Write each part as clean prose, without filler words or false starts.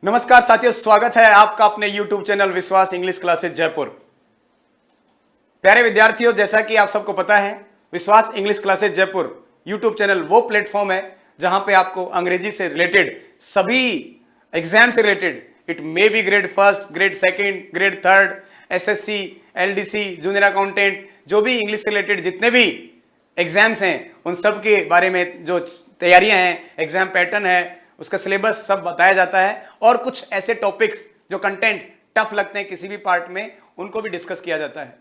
नमस्कार साथियों, स्वागत है आपका अपने YouTube चैनल विश्वास इंग्लिश क्लासेस जयपुर। प्यारे विद्यार्थियों, जैसा कि आप सबको पता है, विश्वास English classes Jaipur YouTube channel वो प्लेटफॉर्म है जहां पे आपको अंग्रेजी से रिलेटेड सभी एग्जाम से related, it may be grade first, grade second, grade third, SSC, LDC, junior accountant, जो भी इंग्लिश से रिलेटेड जितने भी एग्जाम्स हैं उन सब के बारे में जो तैयारियां हैं, एग्जाम पैटर्न है, उसका सिलेबस सब बताया जाता है और कुछ ऐसे टॉपिक्स जो कंटेंट टफ लगते हैं किसी भी पार्ट में, उनको भी डिस्कस किया जाता है।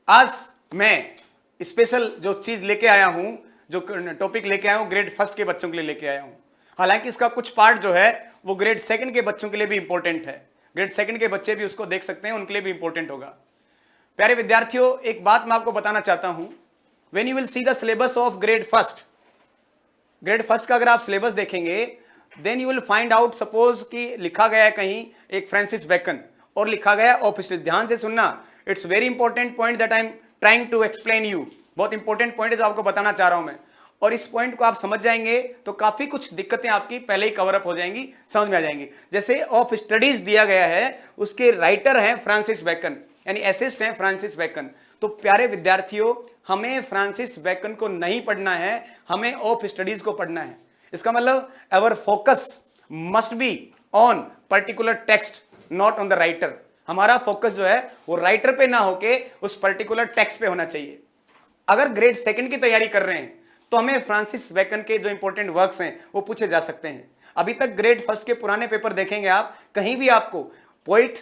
आज मैं स्पेशल जो चीज लेके आया हूं, जो टॉपिक लेके आया हूं, ग्रेड फर्स्ट के बच्चों के लिए लेके आया हूं। हालांकि इसका कुछ पार्ट जो है वो ग्रेड सेकंड के बच्चों के लिए भी इंपॉर्टेंट है। ग्रेड सेकंड के बच्चे भी उसको देख सकते हैं, उनके लिए भी इंपॉर्टेंट होगा। प्यारे विद्यार्थियों, एक बात मैं आपको बताना चाहता हूं। When you will see the syllabus of grade first का अगर आप सिलेबस देखेंगे, then you will find out, suppose कि लिखा गया है कहीं एक फ्रांसिस बेकन और लिखा गया ऑफ स्टडीज। ध्यान से सुनना, it's very important point that I am trying to explain you. बहुत इंपॉर्टेंट पॉइंट है जो आपको बताना चाह रहा हूं मैं, और इस पॉइंट को आप समझ जाएंगे तो काफी कुछ दिक्कतें आपकी पहले ही कवर अप हो जाएंगी, समझ में आ जाएंगी। जैसे ऑफ स्टडीज दिया गया है, उसके राइटर हैं फ्रांसिस बेकन, यानी एसेस्ट हैं फ्रांसिस बेकन। तो प्यारे विद्यार्थियों, हमें फ्रांसिस बेकन को नहीं पढ़ना है, हमें ऑफ स्टडीज को पढ़ना है। इसका मतलब अवर focus must be on particular text, not on the writer. हमारा फोकस जो है वो राइटर पे ना होके उस पर्टिकुलर टेक्स्ट पे होना चाहिए। अगर ग्रेड सेकंड की तैयारी कर रहे हैं तो हमें फ्रांसिस बेकन के जो इंपॉर्टेंट वर्क्स हैं वो पूछे जा सकते हैं। अभी तक ग्रेड फर्स्ट के पुराने पेपर देखेंगे आप, कहीं भी आपको पोइट,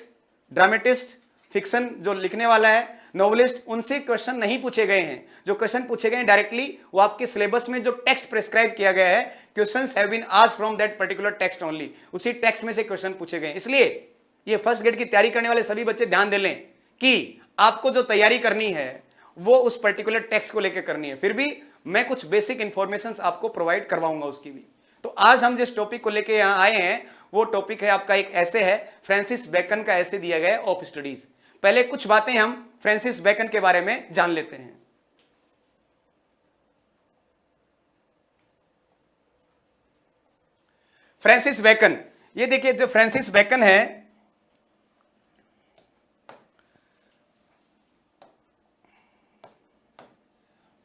ड्रामेटिस्ट, फिक्शन जो लिखने वाला है, नोवेलिस्ट, उनसे क्वेश्चन नहीं पूछे गए हैं। जो क्वेश्चन पूछे गए हैं डायरेक्टली वो आपके सिलेबस में जो टेक्स्ट प्रिस्क्राइब किया गया है, questions have been asked from that particular text only, उसी टेक्स्ट में से क्वेश्चन पूछे गए। इसलिए ये फर्स्ट ग्रेड की तैयारी करने वाले सभी बच्चे ध्यान दे लें कि आपको जो तैयारी करनी है वो उस पर्टिकुलर टेक्स्ट को लेकर करनी है। फिर भी मैं कुछ बेसिक इंफॉर्मेशन आपको प्रोवाइड करवाऊंगा उसकी भी। तो आज हम जिस टॉपिक को लेकर यहां आए हैं वो टॉपिक है आपका एक ऐसे है, फ्रांसिस बेकन का ऐसे दिया गया है ऑफ स्टडीज। पहले कुछ बातें हम फ्रांसिस बेकन के बारे में जान लेते हैं। फ्रांसिस बेकन, ये देखिए जो फ्रांसिस बेकन है,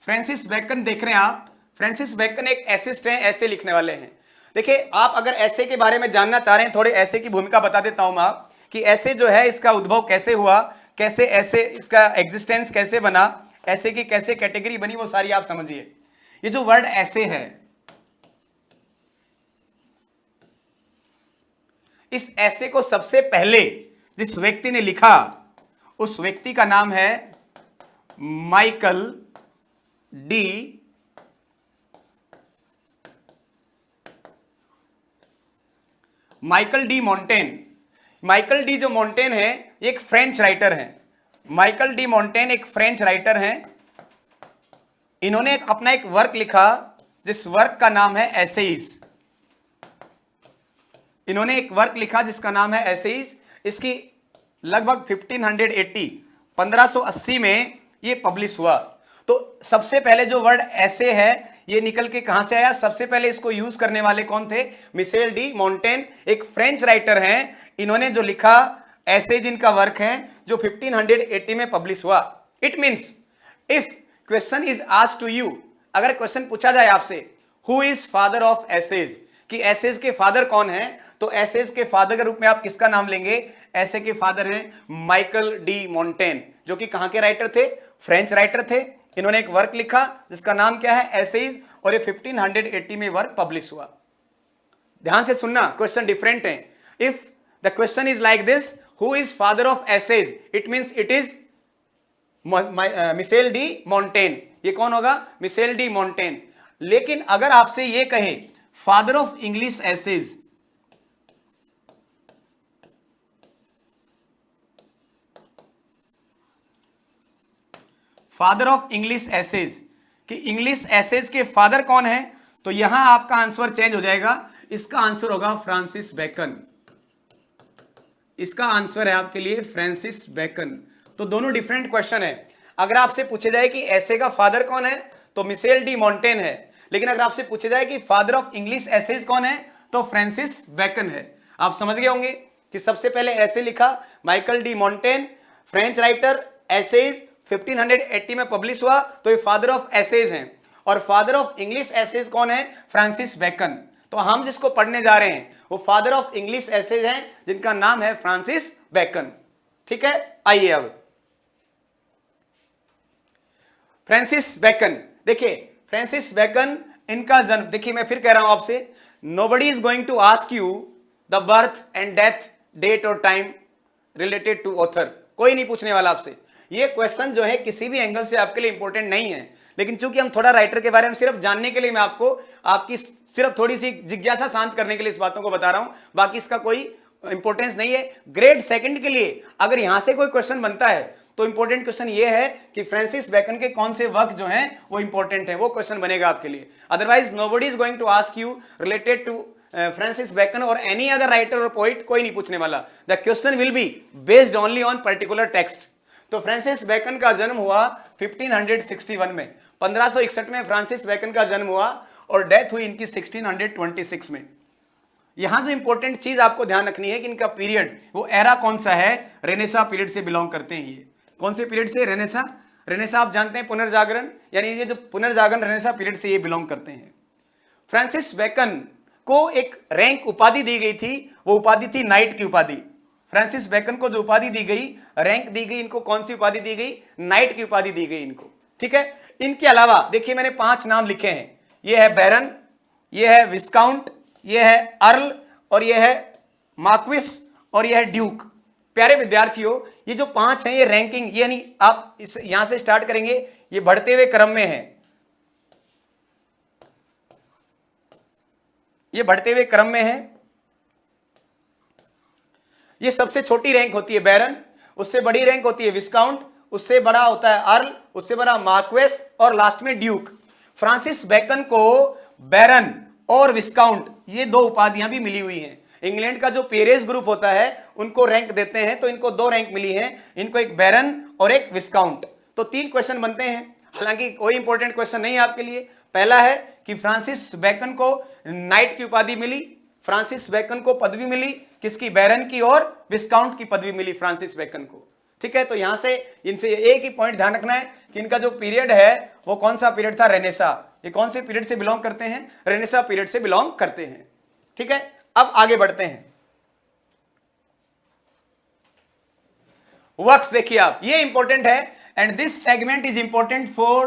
फ्रांसिस बेकन देख रहे हैं आप, फ्रांसिस बेकन एक एसेस्ट हैं, ऐसे लिखने वाले हैं। देखिए, आप अगर ऐसे के बारे में जानना चाह रहे हैं, थोड़े ऐसे की भूमिका बता देता हूं मैं आप कि ऐसे जो है इसका उद्भव कैसे हुआ, कैसे ऐसे इसका एग्जिस्टेंस कैसे बना, ऐसे की कैसे कैटेगरी बनी, वो सारी आप समझिए। ये जो वर्ड ऐसे है, इस ऐसे को सबसे पहले जिस व्यक्ति ने लिखा उस व्यक्ति का नाम है Michael de mountain. Michael D जो मोंटेन है एक फ्रेंच राइटर हैं। माइकल डी मोंटेन एक फ्रेंच राइटर हैं। इन्होंने अपना एक वर्क लिखा जिस वर्क का नाम है एसेइज। इन्होंने एक वर्क लिखा जिसका नाम है एसेइज। इसकी लगभग 1580 में ये पब्लिश हुआ। तो सबसे पहले जो वर्ड ऐसे है ये निकल के कहां से आया? सबसे पहले इसको यूज करने वाले कौन थे? मिशेल डी मोंटेन, एक फ्रेंच राइटर हैं। इन्होंने जो लिखा ऐसे जिनका वर्क है जो 1580 में पब्लिश हुआ। It means if question is asked to you, अगर क्वेश्चन पूछा जाए आपसे who is father of essays, कि एसेज के फादर कौन है, तो एसेज के फादर के रूप में आप किसका नाम लेंगे? ऐसे के फादर हैं माइकल डी मोंटेन, जो कि कहां के राइटर थे? फ्रेंच राइटर थे। इन्होंने एक वर्क लिखा जिसका नाम क्या है? एसेज, और ये 1580 में वर्क पब्लिश हुआ। ध्यान से सुनना, क्वेश्चन डिफरेंट है। If the question is like this, who is father of essays, it means it is Michel de Montaigne. ये कौन होगा? Michel de Montaigne. लेकिन अगर आपसे ये कहे father of English essays, father of English essays, कि इंग्लिश एसेज के फादर कौन है, तो यहां आपका आंसर चेंज हो जाएगा। इसका आंसर होगा फ्रांसिस बेकन। इसका आंसर है आपके लिए फ्रांसिस बेकन। तो दोनों डिफरेंट क्वेश्चन है। अगर आपसे पूछे जाए कि ऐसे का फादर कौन है तो मिशेल डी मोंटेन है, लेकिन अगर आपसे पूछे जाए कि फादर ऑफ इंग्लिश एसेज कौन है तो फ्रांसिस बेकन है। आप समझ गए होंगे कि सबसे पहले ऐसे लिखा, Michael de Montaigne, French writer, essays 1580 में पब्लिश हुआ, तो ये फादर ऑफ एसेज हैं। और फादर ऑफ इंग्लिश एसेज कौन है? Francis Bacon. तो हम जिसको पढ़ने जा रहे हैं वो फादर ऑफ इंग्लिश एसेज हैं, जिनका नाम है फ्रांसिस बेकन। ठीक है, आइए अब फ्रांसिस बेकन। देखिए फ्रांसिस बेकन, इनका जन्म, देखिए मैं फिर कह रहा हूं आपसे, nobody is going to ask you the birth and death date और टाइम रिलेटेड टू ऑथर। कोई नहीं पूछने वाला आपसे। ये क्वेश्चन जो है किसी भी एंगल से आपके लिए इंपॉर्टेंट नहीं है, लेकिन चूंकि हम थोड़ा राइटर के बारे में सिर्फ जानने के लिए, मैं आपको आपकी सिर्फ थोड़ी सी जिज्ञासा शांत करने के लिए इस बातों को बता रहा हूं, बाकी इसका कोई इंपॉर्टेंस नहीं है। ग्रेड सेकंड के लिए अगर यहां से कोई क्वेश्चन बनता है तो इंपॉर्टेंट क्वेश्चन ये है कि फ्रांसिस बेकन के कौन से वर्क जो हैं वो इंपॉर्टेंट है, वो क्वेश्चन बनेगा आपके लिए। Otherwise nobody is going to ask you related to Francis Bacon और एनी अदर राइटर और पोइट, कोई नहीं पूछने वाला। The question will be based only on particular text. तो फ्रांसिस बेकन का जन्म हुआ 1561 में, 1561 में फ्रांसिस बेकन का जन्म हुआ और डेथ हुई इनकी 1626 में। यहां जो इंपॉर्टेंट चीज आपको ध्यान रखनी है कि इनका पीरियड, वो एरा कौन सा है? रेनेसा पीरियड से बिलोंग करते हैं ये। कौन से पीरियड से? रेनेसा। रेनेसा आप जानते हैं पुनर्जागरण, यानी ये जो पुनर्जागरण रेनेसा पीरियड से ये बिलोंग करते हैं। फ्रांसिस बेकन को एक रैंक उपाधि दी गई थी, वो उपाधि थी नाइट की उपाधि। फ्रांसिस बेकन को जो उपाधि दी गई, रैंक दी गई, इनको कौन सी उपाधि दी गई? नाइट की उपाधि दी गई इनको। ठीक है, इनके अलावा देखिए मैंने 5 नाम लिखे हैं। ये है बैरन, ये है विस्काउंट, ये है अर्ल, और ये है मार्क्विस, और ये है ड्यूक। प्यारे विद्यार्थियों, ये जो 5 हैं ये रैंकिंग, यानी आप इस यहां से स्टार्ट करेंगे, ये बढ़ते हुए क्रम में है, ये बढ़ते हुए क्रम में है। ये सबसे छोटी रैंक होती है बैरन, उससे बड़ी रैंक होती है विस्काउंट, उससे बड़ा होता है अर्ल, उससे बड़ा मार्क्वेस, और लास्ट में ड्यूक। फ्रांसिस बेकन को बैरन और विस्काउंट ये 2 उपाधियां भी मिली हुई हैं। इंग्लैंड का जो पेरेज ग्रुप होता है उनको रैंक देते हैं, तो इनको 2 रैंक मिली है, इनको एक बैरन और एक विस्काउंट। तो 3 क्वेश्चन बनते हैं, हालांकि कोई इंपॉर्टेंट क्वेश्चन नहीं है आपके लिए। पहला है कि फ्रांसिस बेकन को नाइट की उपाधि मिली, फ्रांसिस बेकन को पदवी मिली किसकी? बैरन की, और विस्काउंट की पदवी मिली फ्रांसिस बेकन को। ठीक है, तो यहां से इनसे एक ही पॉइंट ध्यान रखना है कि इनका जो पीरियड है वो कौन सा पीरियड था? रेनेसा। ये कौन से पीरियड से बिलोंग करते हैं? रेनेसा पीरियड से बिलोंग करते हैं। ठीक है, अब आगे बढ़ते हैं। वर्क्स देखिए आप, ये इंपॉर्टेंट है, and this segment is important for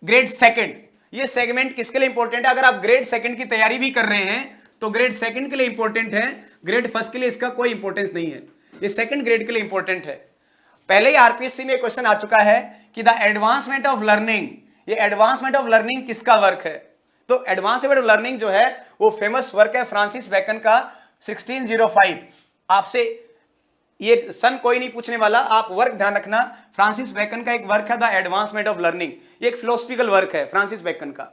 grade second. ये सेगमेंट किसके लिए इंपॉर्टेंट है? अगर आप ग्रेड सेकंड की तैयारी भी कर रहे हैं तो ग्रेड सेकंड के लिए इंपॉर्टेंट है, ग्रेड फर्स्ट के लिए इसका कोई इंपॉर्टेंस नहीं है, ये सेकंड ग्रेड के लिए इंपॉर्टेंट है। पहले ही आरपीएससी में क्वेश्चन आ चुका है कि द एडवांसमेंट ऑफ लर्निंग, ये एडवांसमेंट ऑफ लर्निंग किसका वर्क है? तो एडवांसमेंट ऑफ लर्निंग जो है वो फेमस वर्क है फ्रांसिस बेकन का, 1605। आपसे ये सन कोई नहीं पूछने वाला, आप वर्क ध्यान रखना। फ्रांसिस बेकन का एक वर्क है द एडवांसमेंट ऑफ लर्निंग, ये एक फिलोसफिकल वर्क है फ्रांसिस बेकन का।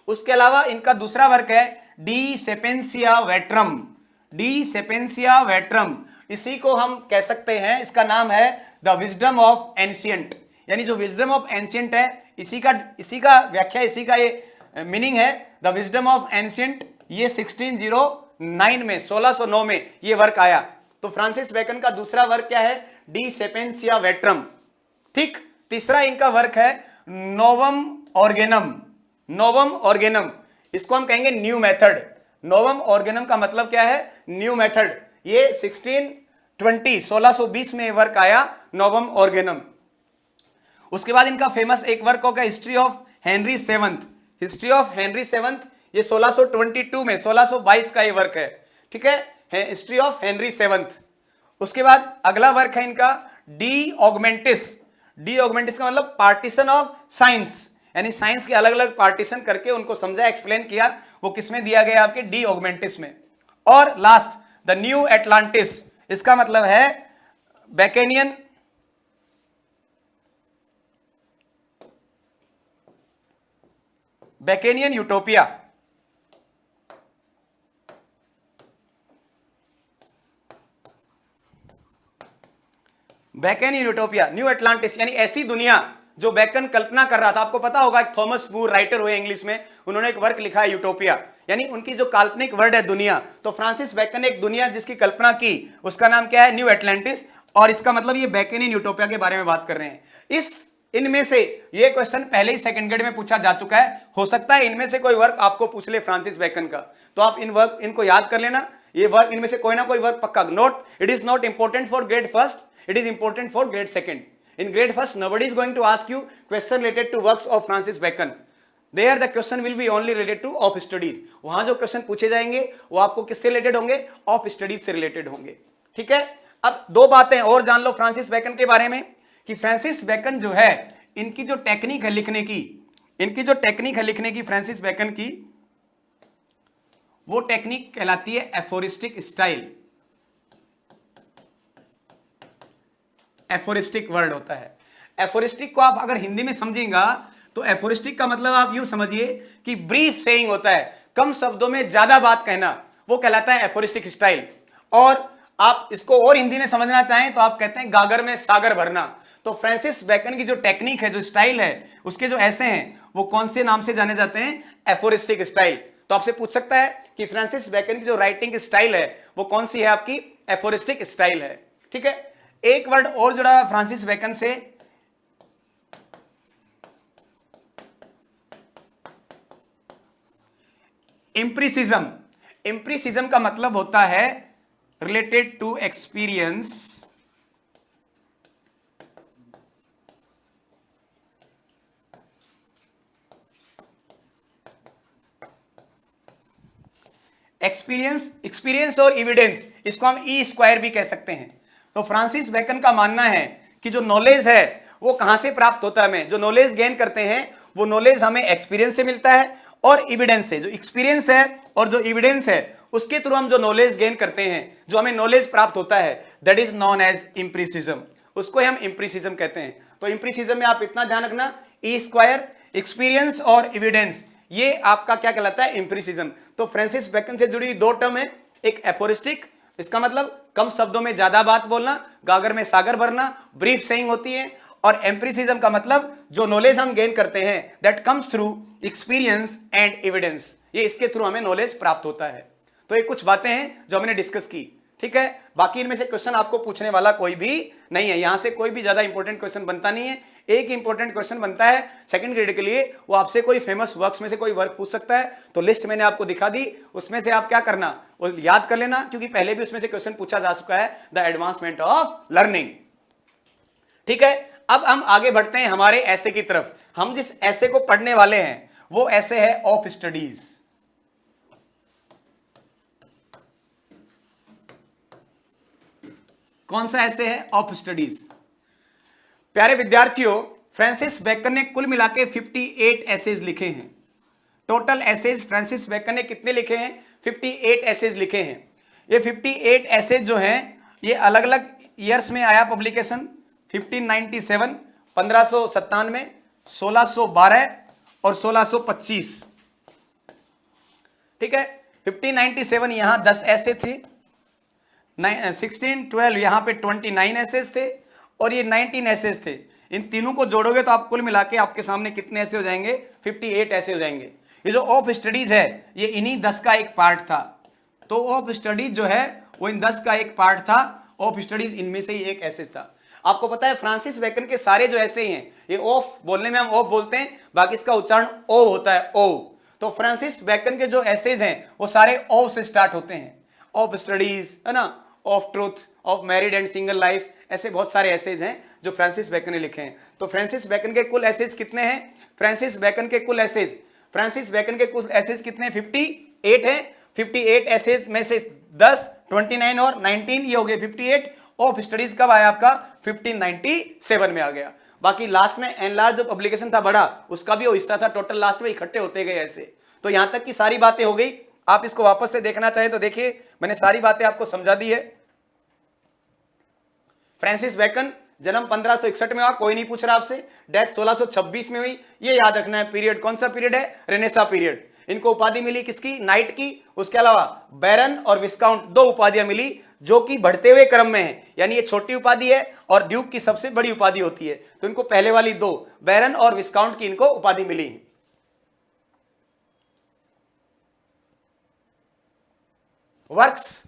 उसके अलावा इनका दूसरा वर्क है डी सेपेंसिया वेट्रम, डी सेपेंसिया वेट्रम, इसी को हम कह सकते हैं, इसका नाम है द विजडम ऑफ एंशियंट। यानी जो विजडम ऑफ एंशियंट है, इसी का व्याख्या, इसी का ये मीनिंग है द विजडम ऑफ एंशियंट। ये 1609 में, 1609 में ये वर्क आया। तो फ्रांसिस बेकन का दूसरा वर्क क्या है? D Sapientia वेट्रम। ठीक, तीसरा इनका वर्क है नोवम ऑर्गेनम, नोवम ऑर्गेनम, इसको हम कहेंगे न्यू मेथड। नोवम ऑर्गेनम का मतलब क्या है? New method. ये 1620 में वर्क आया नोवम ऑर्गेनम। उसके बाद इनका फेमस एक वर्क होगा history of Henry seventh, history of Henry seventh, ये 1622 में, 1622 का ये वर्क है। ठीक है, हिस्ट्री ऑफ हेनरी सेवंथ। उसके बाद अगला वर्क है इनका डी ऑगमेंटिस, डी ऑगमेंटिस का मतलब पार्टीशन ऑफ साइंस, यानी साइंस के अलग अलग पार्टीशन करके उनको समझा, एक्सप्लेन किया, वो किसमें दिया गया? आपके डी ऑगमेंटिस में। और लास्ट द न्यू एटलांटिस, इसका मतलब है बेकेनियन, बेकेनियन यूटोपिया। बेकेनियन यूटोपिया, न्यू एटलांटिस, यानी ऐसी दुनिया जो बेकन कल्पना कर रहा था। आपको पता होगा थॉमस मूर राइटर हुए इंग्लिश में, उन्होंने एक वर्क लिखा है यूटोपिया, यानी उनकी जो काल्पनिक वर्ल्ड है दुनिया, तो फ्रांसिस बेकन ने एक दुनिया जिसकी कल्पना की उसका नाम क्या है, न्यू एटलांटिस। और इसका मतलब ये बेकनियन यूटोपिया के बारे में बात कर रहे हैं। इनमें से ये क्वेश्चन पहले ही सेकंड ग्रेड में पूछा जा चुका है, हो सकता है इनमें से कोई वर्क आपको पूछ ले फ्रांसिस बेकन का, तो आप इनको याद कर लेना। ये वर्क इनमें से कोई ना कोई वर्क पक्का। Note, it is not important for grade first, it is important for grade second. In grade first, nobody is going to ask you question related to works of Francis Bacon. There the question will be only related to of studies. वहां जो question पूछे जाएंगे वो आपको किससे related होंगे, of studies से related होंगे। ठीक है, अब दो बातें और जान लो फ्रांसिस बेकन के बारे में, कि फ्रांसिस बेकन जो है इनकी जो टेक्निक है लिखने की, फ्रांसिस बेकन की वो टेक्निक कहलाती है एफोरिस्टिक स्टाइल। एफोरिस्टिक वर्ड होता है। एफोरिस्टिक को आप अगर हिंदी में समझेंगे तो एफोरिस्टिक का मतलब आप यूं समझिए कि ब्रीफ सेइंग होता है, कम शब्दों में ज्यादा बात कहना, वो कहलाता है एफोरिस्टिक स्टाइल। और आप इसको और हिंदी में समझना चाहें तो आप कहते हैं गागर में सागर भरना। तो फ्रांसिस बेकन की जो टेक्निक है, जो स्टाइल है, उसके जो ऐसे हैं वो कौन से नाम से जाने जाते हैं, एफोरिस्टिक स्टाइल। तो आपसे पूछ सकता है कि फ्रांसिस बेकन की जो राइटिंग स्टाइल है वो कौन सी है, आपकी एफोरिस्टिक स्टाइल है। ठीक है, एक वर्ड और जुड़ा हुआ फ्रांसिस बेकन से, एम्पिरिसिज्म। एम्पिरिसिज्म का मतलब होता है रिलेटेड टू एक्सपीरियंस, एक्सपीरियंस और एविडेंस, इसको हम ई स्क्वायर भी कह सकते हैं। तो फ्रांसिस बेकन का मानना है कि जो नॉलेज है वो कहां से प्राप्त होता है, हमें जो नॉलेज गेन करते हैं वो नॉलेज हमें एक्सपीरियंस से मिलता है और एविडेंस से। जो एक्सपीरियंस है और जो एविडेंस है उसके थ्रू हम जो नॉलेज गेन करते हैं, जो हमें नॉलेज प्राप्त होता है, that is known as empiricism, उसको हम एम्पिरिसिज्म कहते हैं। तो एम्पिरिसिज्म में आप इतना ध्यान रखना, ई स्क्वायर, एक्सपीरियंस और एविडेंस, ये आपका क्या कहलाता है, एम्पिरिसिज्म। तो फ्रांसिस बेकन से जुड़ी दो टर्म है, एक एफोरिस्टिक, इसका मतलब कम शब्दों में ज्यादा बात बोलना, गागर में सागर भरना, ब्रीफ सेइंग होती है। और एम्पिरिसिज्म का मतलब जो नॉलेज हम गेन करते हैं that comes through experience and evidence, ये इसके थ्रू हमें नॉलेज प्राप्त होता है। तो ये कुछ बातें हैं जो हमने डिस्कस की। ठीक है, बाकी इनमें से क्वेश्चन आपको पूछने वाला कोई भी नहीं है, यहां से कोई भी ज्यादा इंपॉर्टेंट क्वेश्चन बनता नहीं है। एक इंपॉर्टेंट क्वेश्चन बनता है सेकंड ग्रेड के लिए, वो आपसे कोई फेमस वर्क्स में से कोई वर्क पूछ सकता है। तो लिस्ट मैंने आपको दिखा दी, उसमें से आप क्या करना, वो याद कर लेना, क्योंकि पहले भी उसमें से क्वेश्चन पूछा जा चुका है, द एडवांसमेंट ऑफ लर्निंग। ठीक है, अब हम आगे बढ़ते हैं हमारे ऐसे की तरफ। हम जिस ऐसे को पढ़ने वाले हैं वो ऐसे है ऑफ स्टडीज। कौन सा ऐसे है, ऑफ स्टडीज। प्यारे विद्यार्थियों, फ्रांसिस बेकन ने कुल मिला के 58 एसेज लिखे हैं। टोटल एसेज फ्रांसिस बेकन ने कितने लिखे हैं, 58 एसेज लिखे हैं। ये 58 एसेज जो हैं ये अलग अलग ईयर्स में आया पब्लिकेशन, 1597, 1597, 1612 और 1625। ठीक है, 1597 यहां 10 ऐसे थे, 1612 यहां पे 29 एसेज थे और ये 19 एसेज थे। इन तीनों को जोड़ोगे तो आप कुल मिला के आपके सामने कितने ऐसे हो जाएंगे, 58 ऐसे हो जाएंगे। ये जो ऑफ स्टडीज है ये इन्हीं 10 का एक पार्ट था। तो ऑफ स्टडीज जो है वो इन 10 का एक पार्ट था। ऑफ स्टडीज इनमें से ही एक ऐसे था। आपको पता है फ्रांसिस बेकन के सारे जो ऐसे हैं, ये ऑफ बोलने में हम ऑफ बोलते हैं, बाकी इसका उच्चारण ओ होता है, ओ। तो फ्रांसिस बेकन के जो एसेज हैं वो सारे ओ से स्टार्ट होते हैं। ऑफ स्टडीज है ना, of truth, of married and single life, ऐसे बहुत सारे एसेज हैं जो फ्रांसिस बेकन ने लिखे हैं। तो फ्रांसिस बेकन के कुल एसेज कितने हैं, फ्रांसिस बेकन के कुल एसेज कितने, 58 हैं। 58 एसेज में से 10, 29 और 19 ये हो गए 58। ऑफ स्टडीज कब आया आपका, 1597 में आ गया। बाकी लास्ट में एनलार्ज जो पब्लिकेशन था बड़ा, उसका भी वो हिस्सा था। टोटल लास्ट में इकट्ठे होते गए ऐसे। तो यहां तक की सारी बातें हो गई। आप इसको वापस से देखना चाहें तो देखिए, मैंने सारी बातें आपको समझा दी है। फ्रांसिस बेकन जन्म 1561 में हुआ, कोई नहीं पूछ रहा आपसे। डेथ 1626 में हुई, ये याद रखना है। पीरियड कौन सा पीरियड है, रेनेसा पीरियड। इनको उपाधि मिली किसकी, नाइट की। उसके अलावा बैरन और विस्काउंट, दो उपाधियां मिली जो कि बढ़ते हुए क्रम में है, यानी ये छोटी उपाधि है और ड्यूक की सबसे बड़ी उपाधि होती है। तो इनको पहले वाली दो, बैरन और विस्काउंट की, इनको उपाधि मिली। Works,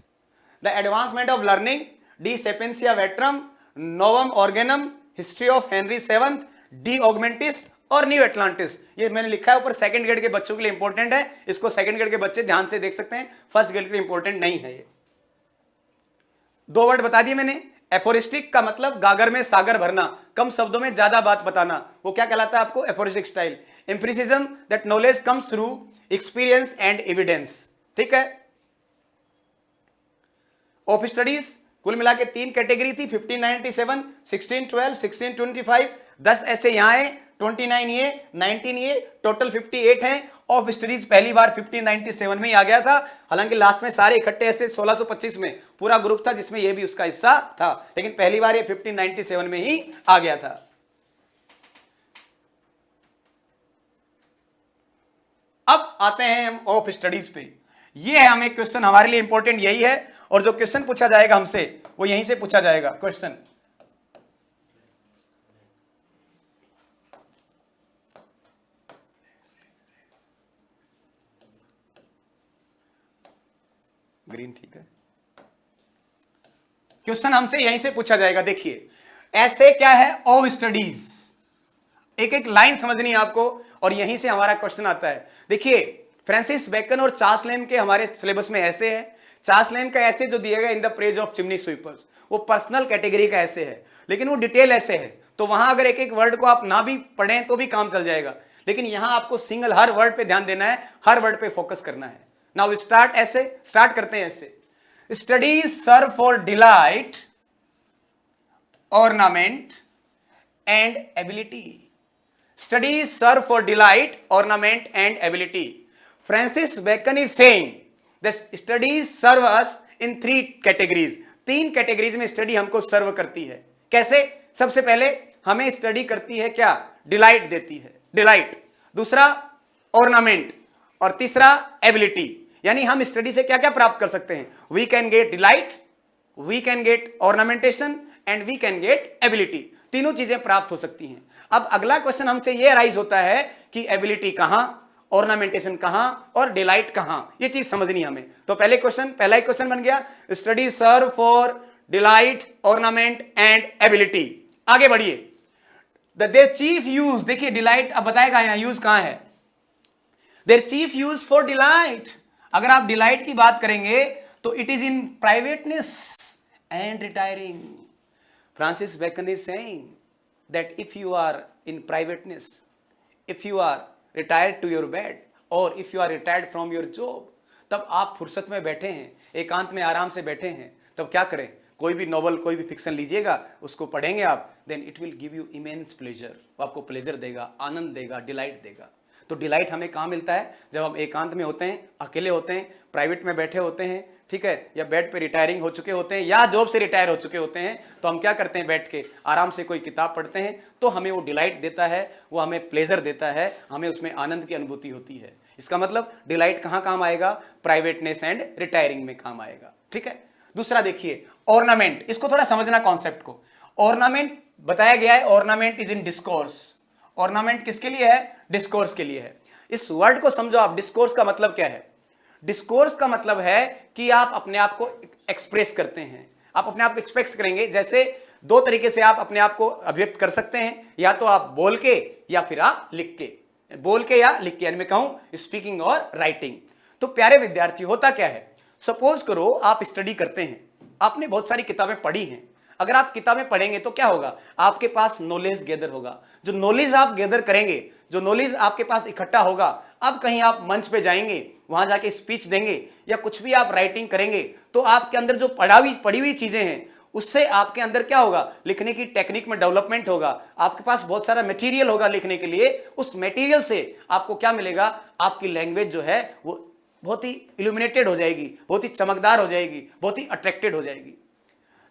the advancement of learning, de Sapientia Veterum, Novum Organum, history of Henry seventh, de Augmentis और न्यू एटलांटिस। ये मैंने लिखा है ऊपर, सेकंड ग्रेड के बच्चों के लिए इंपॉर्टेंट है, इसको सेकंड ग्रेड के बच्चे ध्यान से देख सकते हैं, फर्स्ट ग्रेड के लिए इंपॉर्टेंट नहीं है ये। दो वर्ड बता दिए मैंने। एफोरिस्टिक का मतलब गागर में सागर भरना, कम शब्दों में ज्यादा बात बताना, वो क्या कहलाता है आपको? Aphoristic style. Empiricism, that knowledge comes through experience and evidence, ठीक है। ऑफ स्टडीज कुल मिला के 3 कैटेगरी थी, 1597, 1612, 1625, 10 ऐसे यहां है, 29 ये, 19 ये, टोटल 58 हैं। ऑफ स्टडीज पहली बार 1597 में ही आ गया था, हालांकि लास्ट में सारे इकट्ठे ऐसे 1625 में पूरा ग्रुप था जिसमें ये भी उसका हिस्सा था, लेकिन पहली बार ये 1597 में ही आ गया था। अब आते हैं हम ऑफ स्टडीज पे। ये है हमें क्वेश्चन, हमारे लिए इंपॉर्टेंट यही है, और जो क्वेश्चन पूछा जाएगा हमसे वो यहीं से पूछा जाएगा क्वेश्चन। ग्रीन, ठीक है। क्वेश्चन हमसे यहीं से पूछा जाएगा। देखिए ऐसे क्या है ऑफ स्टडीज, एक एक लाइन समझनी है आपको, और यहीं से हमारा क्वेश्चन आता है। देखिए फ्रांसिस बेकन और चार्ल्स लैम्ब के हमारे सिलेबस में ऐसे है। चार्ल्स लैम्ब का ऐसे जो दिया गया in the praise of chimney sweepers, वो पर्सनल कैटेगरी का ऐसे है, लेकिन वो डिटेल ऐसे है, तो वहां अगर एक एक वर्ड को आप ना भी पढ़ें तो भी काम चल जाएगा, लेकिन यहां आपको सिंगल हर वर्ड पे ध्यान देना है, हर वर्ड पे फोकस करना है। नाउ स्टार्ट, ऐसे स्टार्ट करते हैं ऐसे। Studies serve for delight, ornament and ability. Studies serve for delight, ornament and ability. Francis Bacon is saying the studies serve us in 3 categories. 3 categories में स्टडी हमको serve करती है। कैसे? सबसे पहले हमें स्टडी करती है क्या? डिलाइट देती है, डिलाइट। दूसरा ऑर्नामेंट, और तीसरा एबिलिटी। यानी हम स्टडी से क्या क्या प्राप्त कर सकते हैं? We can get delight, we can get ornamentation and we can get ability. तीनों चीजें प्राप्त हो सकती हैं। अब अगला क्वेश्चन हमसे यह राइज होता है कि एबिलिटी कहां, ऑर्नामेंटेशन कहां और डिलाइट कहां, ये चीज समझनी हमें। तो पहले क्वेश्चन, पहला ही क्वेश्चन बन गया, study serve for delight, ornament and ability. आगे बढ़िए। देयर चीफ यूज, देखिए डिलाइट अब बताएगा यहां यूज कहां है। Their chief use for delight, अगर आप डिलाइट की बात करेंगे तो it is in privateness and retiring. Francis Bacon is saying that if you are in privateness, if you are retired to your bed, और if you are retired from your job, तब आप फुर्सत में बैठे हैं, एकांत में आराम से बैठे हैं, तब क्या करें? कोई भी नॉवल, कोई भी फिक्शन लीजिएगा, उसको पढ़ेंगे आप, then it will give you immense pleasure, वो आपको प्लेजर देगा, आनंद देगा, डिलाइट देगा। तो डिलाइट हमें कहाँ मिलता है? जब हम एकांत में होते हैं, अकेले होते हैं, प्राइवेट में बैठे होते हैं, ठीक है, या बेड पे रिटायरिंग हो चुके होते हैं या जॉब से रिटायर हो चुके होते हैं, तो हम क्या करते हैं? बैठ के आराम से कोई किताब पढ़ते हैं, तो हमें वो डिलाइट देता है, वो हमें प्लेजर देता है, हमें उसमें आनंद की अनुभूति होती है। इसका मतलब डिलाइट कहाँ काम आएगा? प्राइवेटनेस एंड रिटायरिंग में काम आएगा, ठीक है। दूसरा देखिए ऑर्नामेंट, इसको थोड़ा समझना कॉन्सेप्ट को। ऑर्नामेंट बताया गया है, ornament is in discourse. Ornament किसके लिए है? डिस्कोर्स के लिए है। इस वर्ड को समझो आप, डिस्कोर्स का मतलब क्या है? डिस्कोर्स का मतलब है कि आप अपने आप को एक्सप्रेस करते हैं, आप अपने आप को एक्सप्रेस करेंगे। जैसे 2 तरीके से आप अपने आप को अभिव्यक्त कर सकते हैं, या तो आप बोल के या फिर आप लिख के, बोल के या लिख के, यानी मैं कहूं स्पीकिंग और राइटिंग। तो प्यारे विद्यार्थी, होता क्या है, सपोज करो आप स्टडी करते हैं, आपने बहुत सारी किताबें पढ़ी हैं। अगर आप किताबें पढ़ेंगे तो क्या होगा? आपके पास नॉलेज गैदर होगा। जो नॉलेज आप गैदर करेंगे, जो नॉलेज आपके पास इकट्ठा होगा, अब कहीं आप मंच पे जाएंगे, वहां जाके स्पीच देंगे या कुछ भी आप राइटिंग करेंगे, तो आपके अंदर जो पढ़ी हुई चीजें हैं, उससे आपके अंदर क्या होगा? लिखने की टेक्निक में डेवलपमेंट होगा। आपके पास बहुत सारा मटेरियल होगा लिखने के लिए। उस मटेरियल से आपको क्या मिलेगा? आपकी लैंग्वेज जो है वो बहुत ही इल्यूमिनेटेड हो जाएगी, बहुत ही चमकदार हो जाएगी, बहुत ही अट्रैक्टेड हो जाएगी।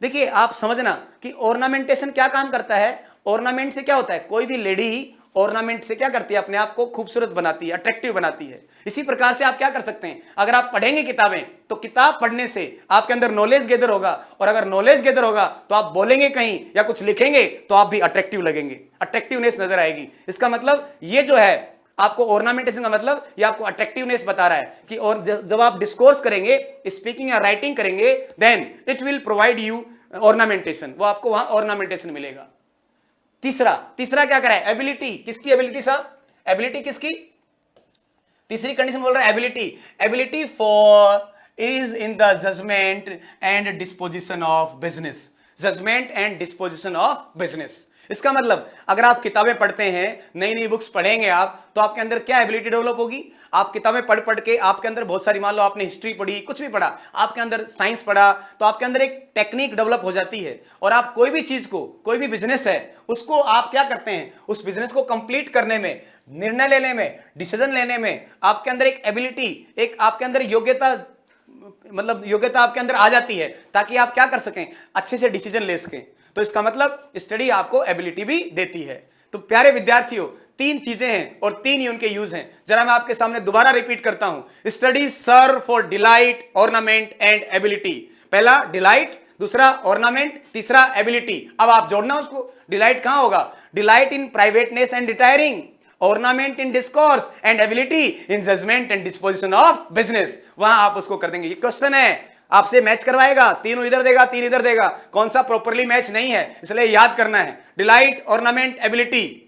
देखिए आप समझना कि ऑर्नामेंटेशन क्या काम करता है। ऑर्नामेंट से क्या होता है? कोई भी लेडी ऑर्नामेंट से क्या करती है? अपने आप को खूबसूरत बनाती है, अट्रैक्टिव बनाती है। इसी प्रकार से आप क्या कर सकते हैं? अगर आप पढ़ेंगे किताबें, तो किताब पढ़ने से आपके अंदर नॉलेज गैदर होगा, और अगर नॉलेज गैदर होगा तो आप बोलेंगे कहीं या कुछ लिखेंगे तो आप भी अट्रैक्टिव लगेंगे, अट्रैक्टिवनेस नजर आएगी। इसका मतलब ये जो है आपको ऑर्नामेंटेशन का मतलब ये आपको अट्रैक्टिवनेस बता रहा है कि और जब आप डिस्कोर्स करेंगे, स्पीकिंग या राइटिंग करेंगे, then it will provide you ornamentation, वो आपको वहां ऑर्नामेंटेशन मिलेगा। तीसरा क्या करा है? एबिलिटी। किसकी एबिलिटी साहब? एबिलिटी किसकी? तीसरी कंडीशन बोल रहा है ability for is in the judgment and disposition of business. Judgment and disposition of business, इसका मतलब अगर आप किताबें पढ़ते हैं, नई नई बुक्स पढ़ेंगे आप, तो आपके अंदर क्या एबिलिटी डेवलप होगी? आप किताबें पढ़ पढ़ के आपके अंदर बहुत सारी, मान लो आपने हिस्ट्री पढ़ी, कुछ भी पढ़ा, आपके अंदर साइंस पढ़ा, तो आपके अंदर एक टेक्निक डेवलप हो जाती है और आप कोई भी चीज को, कोई भी बिजनेस है उसको आप क्या करते हैं, उस बिजनेस को कंप्लीट करने में, निर्णय लेने में, डिसीजन लेने में आपके अंदर एक एबिलिटी, एक आपके अंदर योग्यता, मतलब योग्यता आपके अंदर आ जाती है ताकि आप क्या कर सकें, अच्छे से डिसीजन ले सकें। तो इसका मतलब स्टडी आपको एबिलिटी भी देती है। तो प्यारे विद्यार्थियों, तीन चीजें हैं और तीन ही उनके यूज हैं। जरा मैं आपके सामने दोबारा रिपीट करता हूं। Study serve for delight, ornament and ability. पहला डिलाइट, दूसरा ऑर्नामेंट, तीसरा एबिलिटी। अब आप जोड़ना उसको। डिलाइट कहां होगा? Delight in privateness and retiring, ornament in discourse and ability in judgement and disposition of business. वहां आप उसको कर देंगे। ये क्वेश्चन है, आपसे मैच करवाएगा, तीनों इधर देगा, तीन इधर देगा, कौन सा प्रॉपरली मैच नहीं है, इसलिए याद करना है। डिलाइट, ऑर्नामेंट, एबिलिटी,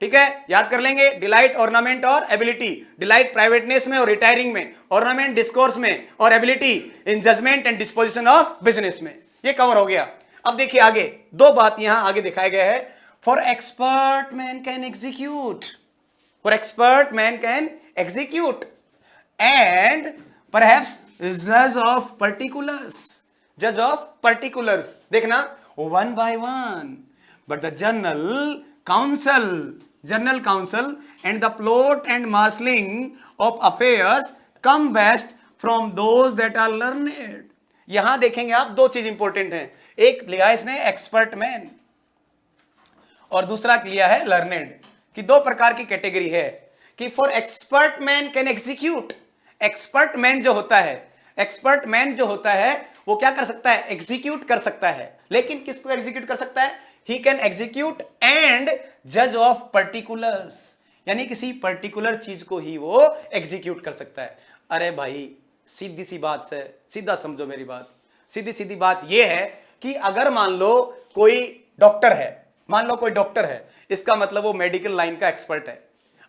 ठीक है, याद कर लेंगे। डिलाइट, ऑर्नामेंट और एबिलिटी। डिलाइट प्राइवेटनेस में और रिटायरिंग में, ऑर्नामेंट डिस्कोर्स में, और ability in judgement and disposition of business में। ये कवर हो गया। अब देखिए आगे दो बात यहां आगे दिखाया गया है। For expert man can execute, for expert man can execute and perhaps जज ऑफ पर्टिकुलर्स, जज ऑफ पर्टिकुलर्स। देखना, one by one, but the general council and the plot and marshalling of affairs come best from those that are learned. यहां देखेंगे आप, दो चीज important है। एक लिया इसने एक्सपर्ट मैन और दूसरा लिया है लर्नेड, कि दो प्रकार की कैटेगरी है कि for expert man can execute. Expert man जो होता है, एक्सपर्ट मैन जो होता है वो क्या कर सकता है? एग्जीक्यूट कर सकता है। लेकिन किसको एग्जीक्यूट कर सकता है? ही कैन एग्जीक्यूट एंड जज ऑफ पर्टिकुलर्स, यानी किसी पर्टिकुलर चीज को ही वो एग्जीक्यूट कर सकता है। अरे भाई सीधी सी बात से, सीधा समझो मेरी बात, सीधी सीधी बात ये है कि अगर मान लो कोई डॉक्टर है, मान लो कोई डॉक्टर है, इसका मतलब वो मेडिकल लाइन का एक्सपर्ट है।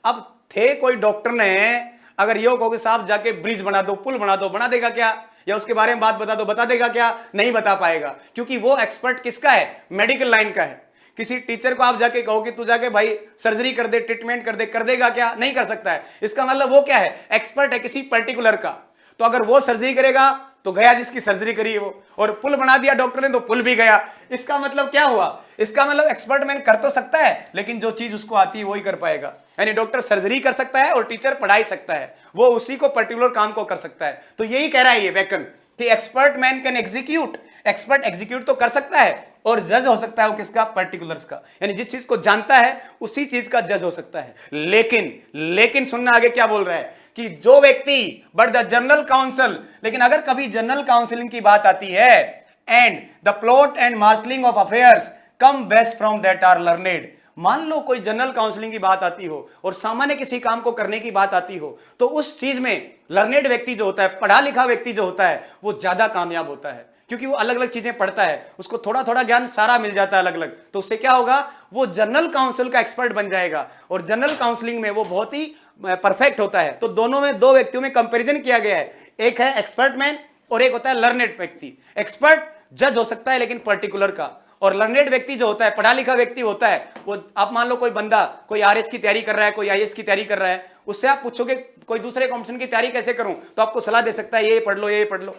अब थे कोई डॉक्टर ने अगर ये कहोगे साहब जाके ब्रिज बना दो, पुल बना दो, बना देगा क्या? या उसके बारे में बात बता दो, बता देगा क्या? नहीं बता पाएगा, क्योंकि वो एक्सपर्ट किसका है? मेडिकल लाइन का है। किसी टीचर को आप जाके कहो कि तू जाके भाई सर्जरी कर दे, ट्रीटमेंट कर दे, कर देगा क्या? नहीं कर सकता है। इसका मतलब वो क्या है? एक्सपर्ट है किसी पर्टिकुलर का। तो अगर वो सर्जरी करेगा तो गया जिसकी सर्जरी करी है वो, और पुल बना दिया डॉक्टर ने तो पुल भी गया। इसका मतलब क्या हुआ? इसका मतलब एक्सपर्ट मैन कर तो सकता है, लेकिन जो चीज उसको आती है वो ही कर पाएगा। यानी डॉक्टर सर्जरी कर सकता है और टीचर पढ़ाई सकता है, वो उसी को पर्टिकुलर काम को कर सकता है। तो यही कह रहा है ये बैकन कि expert man can execute, expert execute तो कर सकता है और जज हो सकता है वो किसका? पर्टिकुलर्स का। यानी जिस चीज को जानता है उसी चीज का जज हो सकता है। लेकिन सुनना आगे क्या बोल रहा है कि जो व्यक्ति, बट द जनरल काउंसिल, लेकिन अगर कभी जनरल काउंसिलिंग की बात आती है, and the plot and marshalling of affairs come best from that are learned. मान लो कोई जनरल काउंसलिंग की बात आती हो और सामान्य किसी काम को करने की बात आती हो, तो उस चीज में लर्नेड व्यक्ति जो होता है, पढ़ा लिखा व्यक्ति जो होता है, वो ज्यादा कामयाब होता है, क्योंकि वो अलग अलग चीजें पढ़ता है, उसको थोड़ा थोड़ा ज्ञान सारा मिल जाता है अलग अलग। तो उससे क्या होगा? वो जनरल काउंसिल का एक्सपर्ट बन जाएगा और जनरल काउंसलिंग में वो बहुत ही परफेक्ट होता है। तो दोनों में, दो व्यक्तियों में कंपेरिजन किया गया है, एक है एक्सपर्ट मैन और एक होता है लर्नेड व्यक्ति। एक्सपर्ट जज हो सकता है लेकिन पर्टिकुलर का, और लर्नेड व्यक्ति जो होता है, पढ़ा लिखा व्यक्ति होता है, वो आप मान लो कोई बंदा कोई आरएस की तैयारी कर रहा है, कोई आईएएस की तैयारी कर रहा है, उससे आप पूछोगे कोई दूसरे कॉम्पिटिशन की तैयारी कैसे करूं, तो आपको सलाह दे सकता है ये पढ़ लो, ये पढ़ लो,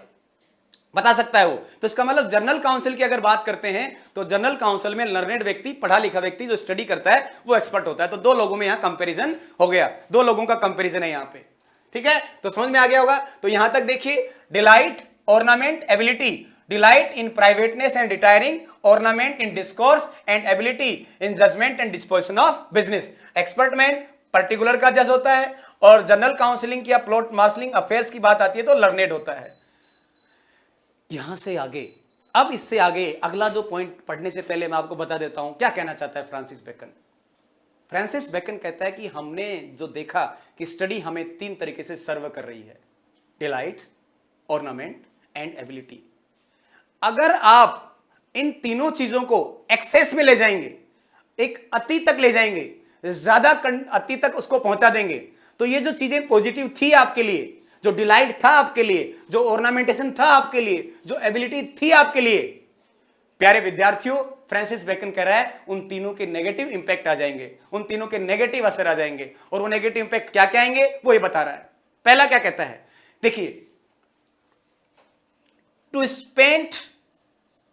बता सकता है वो। तो इसका मतलब जनरल काउंसिल की अगर बात करते हैं तो जनरल काउंसिल में लर्नेड व्यक्ति, पढ़ा लिखा व्यक्ति जो स्टडी करता है वो एक्सपर्ट होता है। तो दो लोगों में यहां कंपैरिजन हो गया, दो लोगों का कंपैरिजन है यहां पे, ठीक है? तो समझ में आ गया होगा। तो यहां तक देखिए, delight, ornament, ability. Delight in privateness and retiring, ornament in discourse and ability in judgement and disposition of business. Expert man particular का जज होता है और जनरल काउंसिलिंग या प्लॉट मार्शलिंग अफेयर्स की बात आती है तो लर्नेड होता है। यहां से आगे, अब इससे आगे अगला जो पॉइंट पढ़ने से पहले मैं आपको बता देता हूं क्या कहना चाहता है फ्रांसिस बेकन। फ्रांसिस बेकन कहता है कि हमने जो देखा कि स्टडी हमें 3 तरीके से सर्व कर रही है, डिलाइट, ऑर्नामेंट एंड एबिलिटी। अगर आप इन तीनों चीजों को एक्सेस में ले जाएंगे, एक अति तक ले जाएंगे, ज्यादा अति तक उसको पहुंचा देंगे, तो ये जो चीजें पॉजिटिव थी आपके लिए, जो डिलाइट था आपके लिए, जो ऑर्नामेंटेशन था आपके लिए, जो एबिलिटी थी आपके लिए, प्यारे विद्यार्थियों, फ्रांसिस बेकन कह रहा है उन तीनों के नेगेटिव इंपैक्ट आ जाएंगे, उन तीनों के नेगेटिव असर आ जाएंगे। और वो नेगेटिव इंपैक्ट क्या क्या आएंगे वो ये बता रहा है। पहला क्या कहता है, देखिए, to spend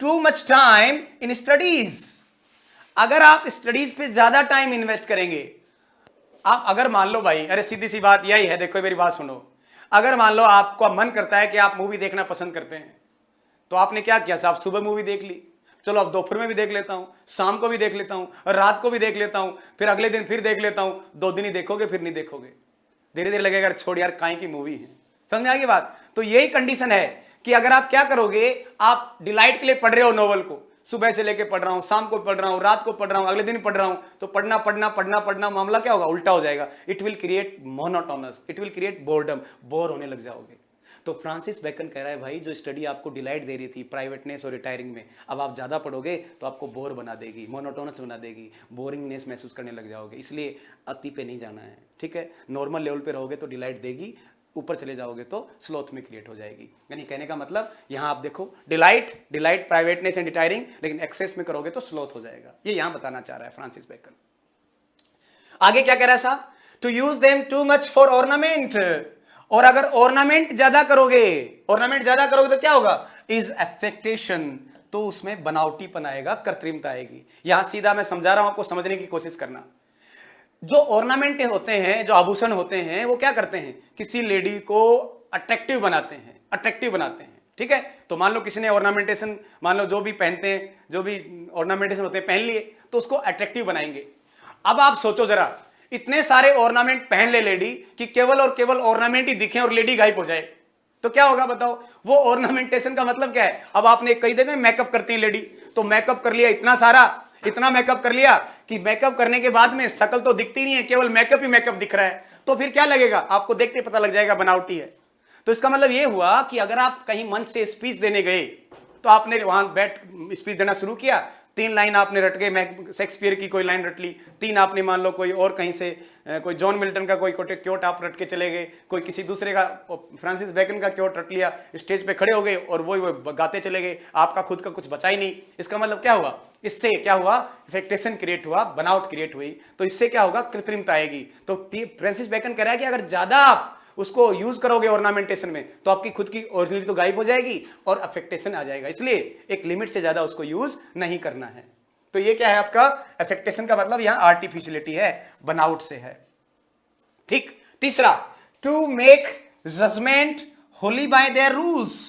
too much time in studies. अगर आप स्टडीज पे ज्यादा टाइम इन्वेस्ट करेंगे, आप अगर मान लो भाई, अरे सीधी सी बात यही है, देखो मेरी बात सुनो, अगर मान लो आपका मन करता है कि आप मूवी देखना पसंद करते हैं, तो आपने क्या किया, साहब सुबह मूवी देख ली, चलो अब दोपहर में भी देख लेता हूं, शाम को भी देख लेता हूं, रात को भी देख लेता हूं, फिर अगले दिन फिर देख लेता हूं, 2 दिन ही देखोगे फिर नहीं देखोगे, धीरे धीरे लगेगा छोड़ यार काहे की मूवी है। समझ में आ गई बात? तो यही कंडीशन है कि अगर आप क्या करोगे, आप डिलाइट के लिए पढ़ रहे हो नोवेल को, सुबह से लेके पढ़ रहा हूं, शाम को पढ़ रहा हूं, रात को पढ़ रहा हूं, अगले दिन पढ़ रहा हूं, तो पढ़ना पढ़ना पढ़ना पढ़ना, मामला क्या होगा, उल्टा हो जाएगा। It will create monotonous, it will create boredom, bore होने लग जाओगे। तो फ्रांसिस बेकन कह रहा है भाई, जो स्टडी आपको डिलाइट दे रही थी प्राइवेटनेस और रिटायरिंग में, अब आप ज्यादा पढ़ोगे तो आपको बोर बना देगी, मोनोटोनस बना देगी, बोरिंगनेस महसूस करने लग जाओगे। इसलिए अति पे नहीं जाना है, ठीक है। नॉर्मल लेवल पे रहोगे तो डिलाइट देगी, ऊपर चले जाओगे तो स्लोथ में क्रिएट हो जाएगी। यानी कहने का मतलब यहां आप देखो, डिलाइट प्राइवेटनेस एंड रिटायरिंग, लेकिन एक्सेस में करोगे तो स्लोथ हो जाएगा। ये यहां बताना चाह रहा है फ्रांसिस बेकन। आगे क्या कह रहा है साहब, to use them too much for ornament. और अगर ऑर्नामेंट ज्यादा करोगे तो क्या होगा, इज एफेक्टेशन, तो उसमें बनावटीपन आएगा, कृत्रिमता आएगी। यहां सीधा मैं समझा रहा हूं, आपको समझने की कोशिश करना। जो ऑर्नामेंट होते हैं, जो आभूषण होते हैं, वो क्या करते हैं, किसी लेडी को अट्रैक्टिव बनाते हैं, ठीक है। तो मान लो किसी ने ऑर्नामेंटेशन, मान लो जो भी पहनते हैं, जो भी ऑर्नामेंटेशन होते हैं पहन लिए, तो उसको अट्रैक्टिव बनाएंगे। अब आप सोचो जरा, इतने सारे ऑर्नामेंट पहन ले लेडी कि केवल और केवल ऑर्नामेंट ही दिखे और लेडी गायब हो जाए, तो क्या होगा बताओ। वो ऑर्नामेंटेशन का मतलब क्या है, अब आपने कई जगह मेकअप करती है लेडी, तो मेकअप कर लिया इतना मेकअप कर लिया कि मेकअप करने के बाद में शक्ल तो दिखती नहीं है, केवल मेकअप ही मेकअप दिख रहा है, तो फिर क्या लगेगा, आपको देखते पता लग जाएगा बनावटी है। तो इसका मतलब यह हुआ कि अगर आप कहीं मंच से स्पीच देने गए, तो आपने वहां बैठ स्पीच देना शुरू किया, 3 लाइन आपने रट गए, शेक्सपियर की कोई लाइन रट ली, 3 आपने मान लो कोई और कहीं से कोई जॉन मिल्टन का कोई क्योट आप रट के चले गए, कोई किसी दूसरे का फ्रांसिस बेकन का क्योट रट लिया, स्टेज पे खड़े हो गए और वो गाते चले गए, आपका खुद का कुछ बचा ही नहीं। इसका मतलब क्या हुआ, इससे क्या हुआ, इफेक्टेशन क्रिएट हुआ, बनावट क्रिएट हुई, तो इससे क्या होगा, कृत्रिमता आएगी। तो फ्रांसिस बेकन कह रहा है कि अगर ज्यादा आप उसको यूज करोगे ऑर्नामेंटेशन में, तो आपकी खुद की ओरिजिनलिटी तो गायब हो जाएगी और अफेक्टेशन आ जाएगा। इसलिए एक लिमिट से ज्यादा उसको यूज नहीं करना है। तो ये क्या है आपका अफेक्टेशन का मतलब, यहां आर्टिफिशियलिटी है, बनावट से है, ठीक। तीसरा, to make judgment wholly by their rules.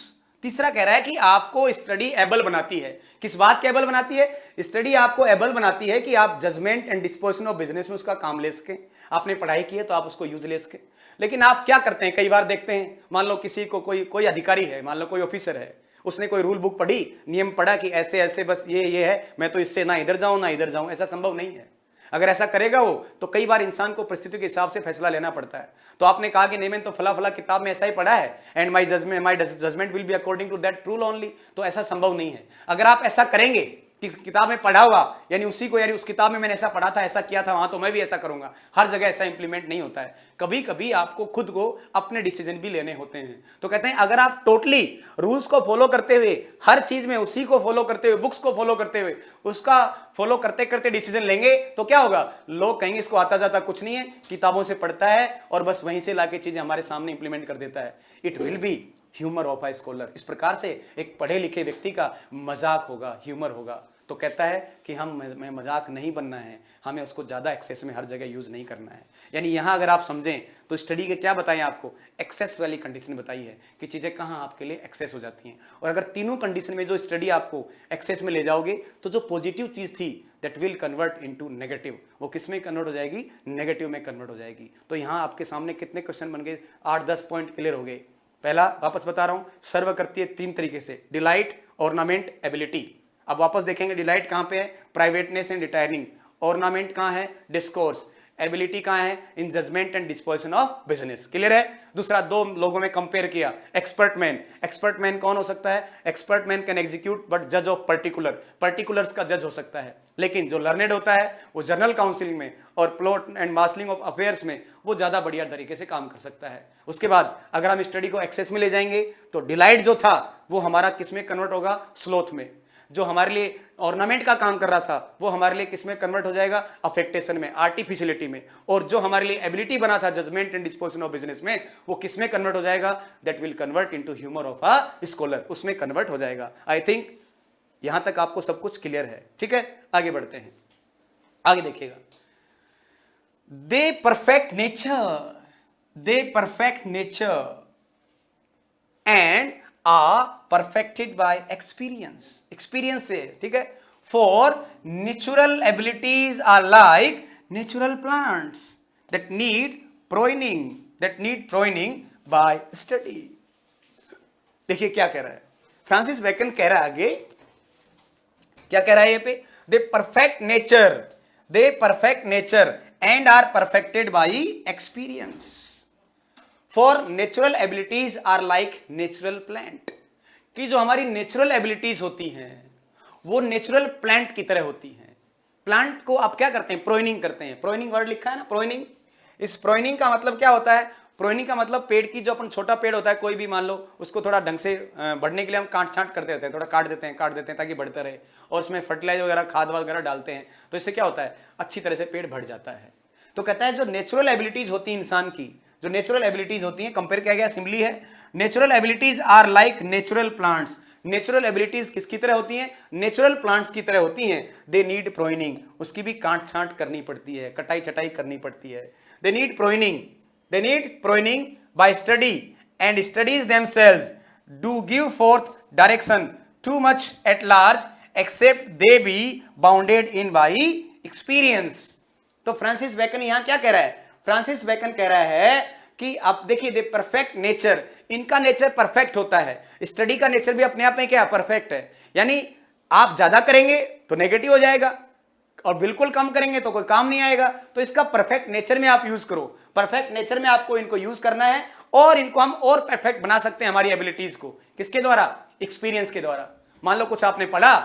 तीसरा कह रहा है कि आपको स्टडी एबल बनाती है। किस बात के एबल बनाती है, स्टडी आपको एबल बनाती है कि आप judgment and disposition of business में उसका काम ले सके। आपने पढ़ाई की है तो आप उसको यूज ले सके। लेकिन आप क्या करते हैं, कई बार देखते हैं, मान लो किसी को कोई अधिकारी है, मान लो कोई ऑफिसर है, उसने कोई रूल बुक पढ़ी, नियम पढ़ा कि ऐसे ऐसे बस ये है, मैं तो इससे ना इधर जाऊं ना इधर जाऊं, ऐसा संभव नहीं है। अगर ऐसा करेगा वो, तो कई बार इंसान को परिस्थिति के हिसाब से फैसला लेना पड़ता है। तो आपने कहा कि नहीं मैंने तो फला किताब में ऐसा ही पढ़ा है, and my judgment will be according to that rule only, तो ऐसा संभव नहीं है। अगर आप ऐसा करेंगे कि किताब में पढ़ा हुआ, यानी उस किताब में मैंने ऐसा पढ़ा था, ऐसा किया था वहां, तो मैं भी ऐसा करूंगा, हर जगह ऐसा इंप्लीमेंट नहीं होता है। कभी कभी आपको खुद को अपने डिसीजन भी लेने होते हैं। तो कहते हैं अगर आप टोटली रूल्स को फॉलो करते हुए, हर चीज में उसी को फॉलो करते हुए, बुक्स को फॉलो करते हुए, उसका फॉलो करते करते डिसीजन लेंगे, तो क्या होगा, लोग कहेंगे इसको आता जाता कुछ नहीं है, किताबों से पढ़ता है और बस वहीं से लाके चीजें हमारे सामने इंप्लीमेंट कर देता है। It will be humour of a scholar. इस प्रकार से एक पढ़े लिखे व्यक्ति का मजाक होगा, ह्यूमर होगा। तो कहता है कि हमें मजाक नहीं बनना है, हमें उसको ज्यादा एक्सेस में हर जगह यूज नहीं करना है। यानी यहां अगर आप समझें तो स्टडी के क्या बताएं आपको, एक्सेस वाली कंडीशन बताई है कि चीजें कहां आपके लिए एक्सेस हो जाती हैं। और अगर तीनों कंडीशन में जो स्टडी आपको एक्सेस में ले जाओगे, तो जो पॉजिटिव चीज थी that will convert into negative, वो किस में कन्वर्ट हो जाएगी, नेगेटिव में कन्वर्ट हो जाएगी। तो यहां आपके सामने कितने क्वेश्चन बन गए, 8-10 पॉइंट क्लियर हो गए। पहला वापस बता रहा हूं, सर्व करती है 3 तरीके से, डिलाइट, ऑर्नामेंट, एबिलिटी। अब वापस देखेंगे डिलाइट कहां पे है, प्राइवेटनेस एंड रिटायरिंग, ऑर्नामेंट कहां है, डिस्कोर्स, एबिलिटी कहां है, in judgement and disposition of business. Clear है। दूसरा, दो लोगों में कंपेयर किया, एक्सपर्ट मैन, एक्सपर्ट मैन कौन हो सकता है, expert man can execute but जज ऑफ पर्टिकुलर्स का जज हो सकता है, लेकिन जो लर्नेड होता है वो जनरल काउंसिलिंग में और plot and marshalling of affairs में वो ज्यादा बढ़िया तरीके से काम कर सकता है। उसके बाद अगर हम स्टडी को एक्सेस में ले जाएंगे तो डिलाइट जो था वो हमारा किस में कन्वर्ट होगा, स्लोथ में। जो हमारे लिए ऑर्नामेंट का काम कर रहा था वो हमारे लिए किसमें कन्वर्ट हो जाएगा, अफेक्टेशन में, आर्टिफिशियलिटी में। और जो हमारे लिए एबिलिटी बना था judgment and disposition of business में, वो किसमें कन्वर्ट हो जाएगा, that will convert into humour of a scholar, उसमें कन्वर्ट हो जाएगा। आई थिंक यहां तक आपको सब कुछ क्लियर है। ठीक है, आगे बढ़ते हैं। आगे देखिएगा, they perfect nature and are perfected by experience से, ठीक है। For natural abilities are like natural plants that need pruning by study। देखिए क्या कह रहा है फ्रांसिस बेकन, कह रहा है आगे, क्या कह रहा है ये पे, they perfect nature and are perfected by experience। For natural abilities are like natural plant, कि जो हमारी नेचुरल एबिलिटीज होती हैं वो नेचुरल प्लांट की तरह होती हैं। प्लांट को आप क्या करते हैं, प्रोइनिंग करते हैं। प्रोइनिंग वर्ड लिखा है ना, प्रोइनिंग। इस प्रोइनिंग का मतलब क्या होता है, प्रोइनिंग का मतलब पेड़ की, जो अपन छोटा पेड़ होता है कोई भी, मान लो उसको थोड़ा ढंग से बढ़ने के लिए हम काट छांट करते रहते हैं, थोड़ा काट देते हैं ताकि बढ़ता रहे, और उसमें फर्टिलाइजर वगैरह, खाद वगैरह डालते हैं, तो इससे क्या होता है, अच्छी तरह से पेड़ बढ़ जाता है। तो कहता है जो नेचुरल एबिलिटीज होती है इंसान की, जो नेचुरल एबिलिटीज होती हैं, कंपेयर किया गया सिंपली है, natural abilities are like natural plants. Natural abilities किसकी तरह होती हैं, नेचुरल प्लांट्स की तरह होती हैं। दे नीड प्रोइनिंग, उसकी भी काट छांट करनी पड़ती है, कटाई छटाई करनी पड़ती है। They need pruning by study and studies themselves do give forth direction too much at large except they be bounded in by experience. तो फ्रांसिस बेकन यहां क्या कह रहा है, फ्रांसिस बेकन कह रहा है कि आप देखिए, दे परफेक्ट नेचर, इनका नेचर परफेक्ट होता है। स्टडी का नेचर भी अपने आप में क्या परफेक्ट है, यानी आप ज्यादा करेंगे तो नेगेटिव हो जाएगा और बिल्कुल कम करेंगे तो कोई काम नहीं आएगा। तो इसका परफेक्ट नेचर में आप यूज करो, परफेक्ट नेचर में आपको इनको यूज करना है, और इनको हम और परफेक्ट बना सकते हैं हमारी एबिलिटीज को, किसके द्वारा, एक्सपीरियंस के द्वारा। मान लो कुछ आपने पढ़ा,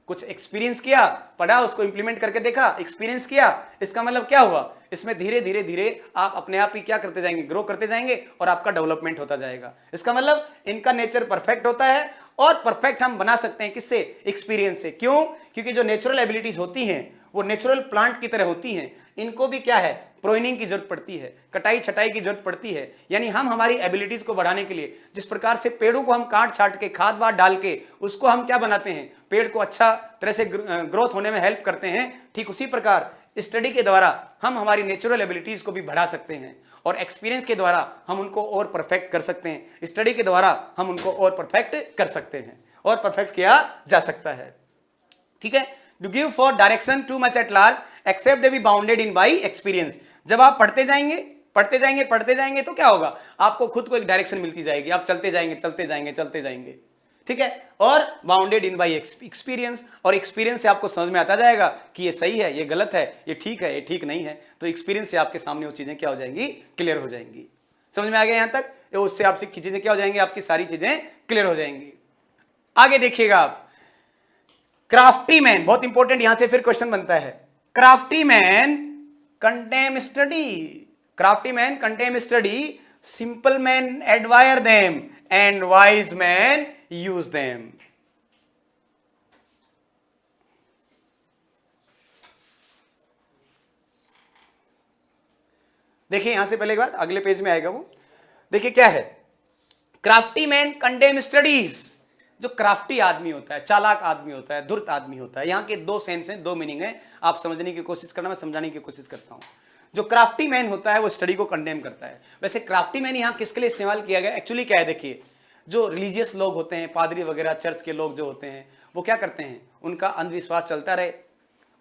कुछ एक्सपीरियंस किया, पढ़ा, उसको इंप्लीमेंट करके देखा, एक्सपीरियंस किया, इसका मतलब क्या हुआ, इसमें धीरे धीरे आप अपने आप ही क्या करते जाएंगे, ग्रो करते जाएंगे और आपका डेवलपमेंट होता जाएगा। इसका मतलब इनका नेचर परफेक्ट होता है, और परफेक्ट हम बना सकते हैं किससे, एक्सपीरियंस से। क्यों, क्योंकि जो नेचुरल एबिलिटीज होती हैं वो नेचुरल प्लांट की तरह होती हैं, इनको भी क्या है, प्रोइनिंग की जरूरत पड़ती है, कटाई छटाई की जरूरत पड़ती है। यानी हम हमारी एबिलिटीज को बढ़ाने के लिए जिस प्रकार से पेड़ों को हम काट छाट के, खाद वाद डाल के उसको हम क्या बनाते हैं, पेड़ को अच्छा तरह से ग्रोथ होने में हेल्प करते हैं, ठीक उसी प्रकार स्टडी के द्वारा हम हमारी नेचुरल एबिलिटीज को भी बढ़ा सकते हैं, और एक्सपीरियंस के द्वारा हम उनको और परफेक्ट कर सकते हैं। स्टडी के द्वारा हम उनको और परफेक्ट कर सकते हैं, और परफेक्ट किया जा सकता है। ठीक है, to give for direction too much at large except they be bounded in by experience. जब आप पढ़ते जाएंगे तो क्या होगा, आपको खुद को एक डायरेक्शन मिलती जाएगी, आप चलते जाएंगे। ठीक है, और बाउंडेड इन बाय एक्सपीरियंस, और एक्सपीरियंस से आपको समझ में आता जाएगा कि ये सही है, ये गलत है, ये ठीक है, ये ठीक नहीं है। तो एक्सपीरियंस से आपके सामने वो चीजें क्या हो जाएंगी, क्लियर हो जाएंगी। समझ में आ गया यहां तक, उससे आपसे चीजें क्या हो जाएंगी, आपकी सारी चीजें क्लियर हो जाएंगी। आगे देखिएगा आप, क्राफ्टी मैन, बहुत इंपॉर्टेंट, यहां से फिर क्वेश्चन बनता है। Crafty man contemn study, simple man admire them and wise man use them. देखिए यहां से पहले की बात, अगले पेज में आएगा वो। देखिए क्या है, क्राफ्टी मैन कंडेम स्टडीज। जो क्राफ्टी आदमी होता है, चालाक आदमी होता है, धूर्त आदमी होता है, यहां के दो सेंस हैं, दो मीनिंग है, आप समझने की कोशिश करना, मैं समझाने की कोशिश करता हूं। जो क्राफ्टी मैन होता है वो स्टडी को कंडेम करता है। वैसे क्राफ्टी मैन यहां किसके लिए इस्तेमाल किया गया, एक्चुअली क्या है, देखिए जो रिलीजियस लोग होते हैं, पादरी वगैरह, चर्च के लोग जो होते हैं, वो क्या करते हैं, उनका अंधविश्वास चलता रहे,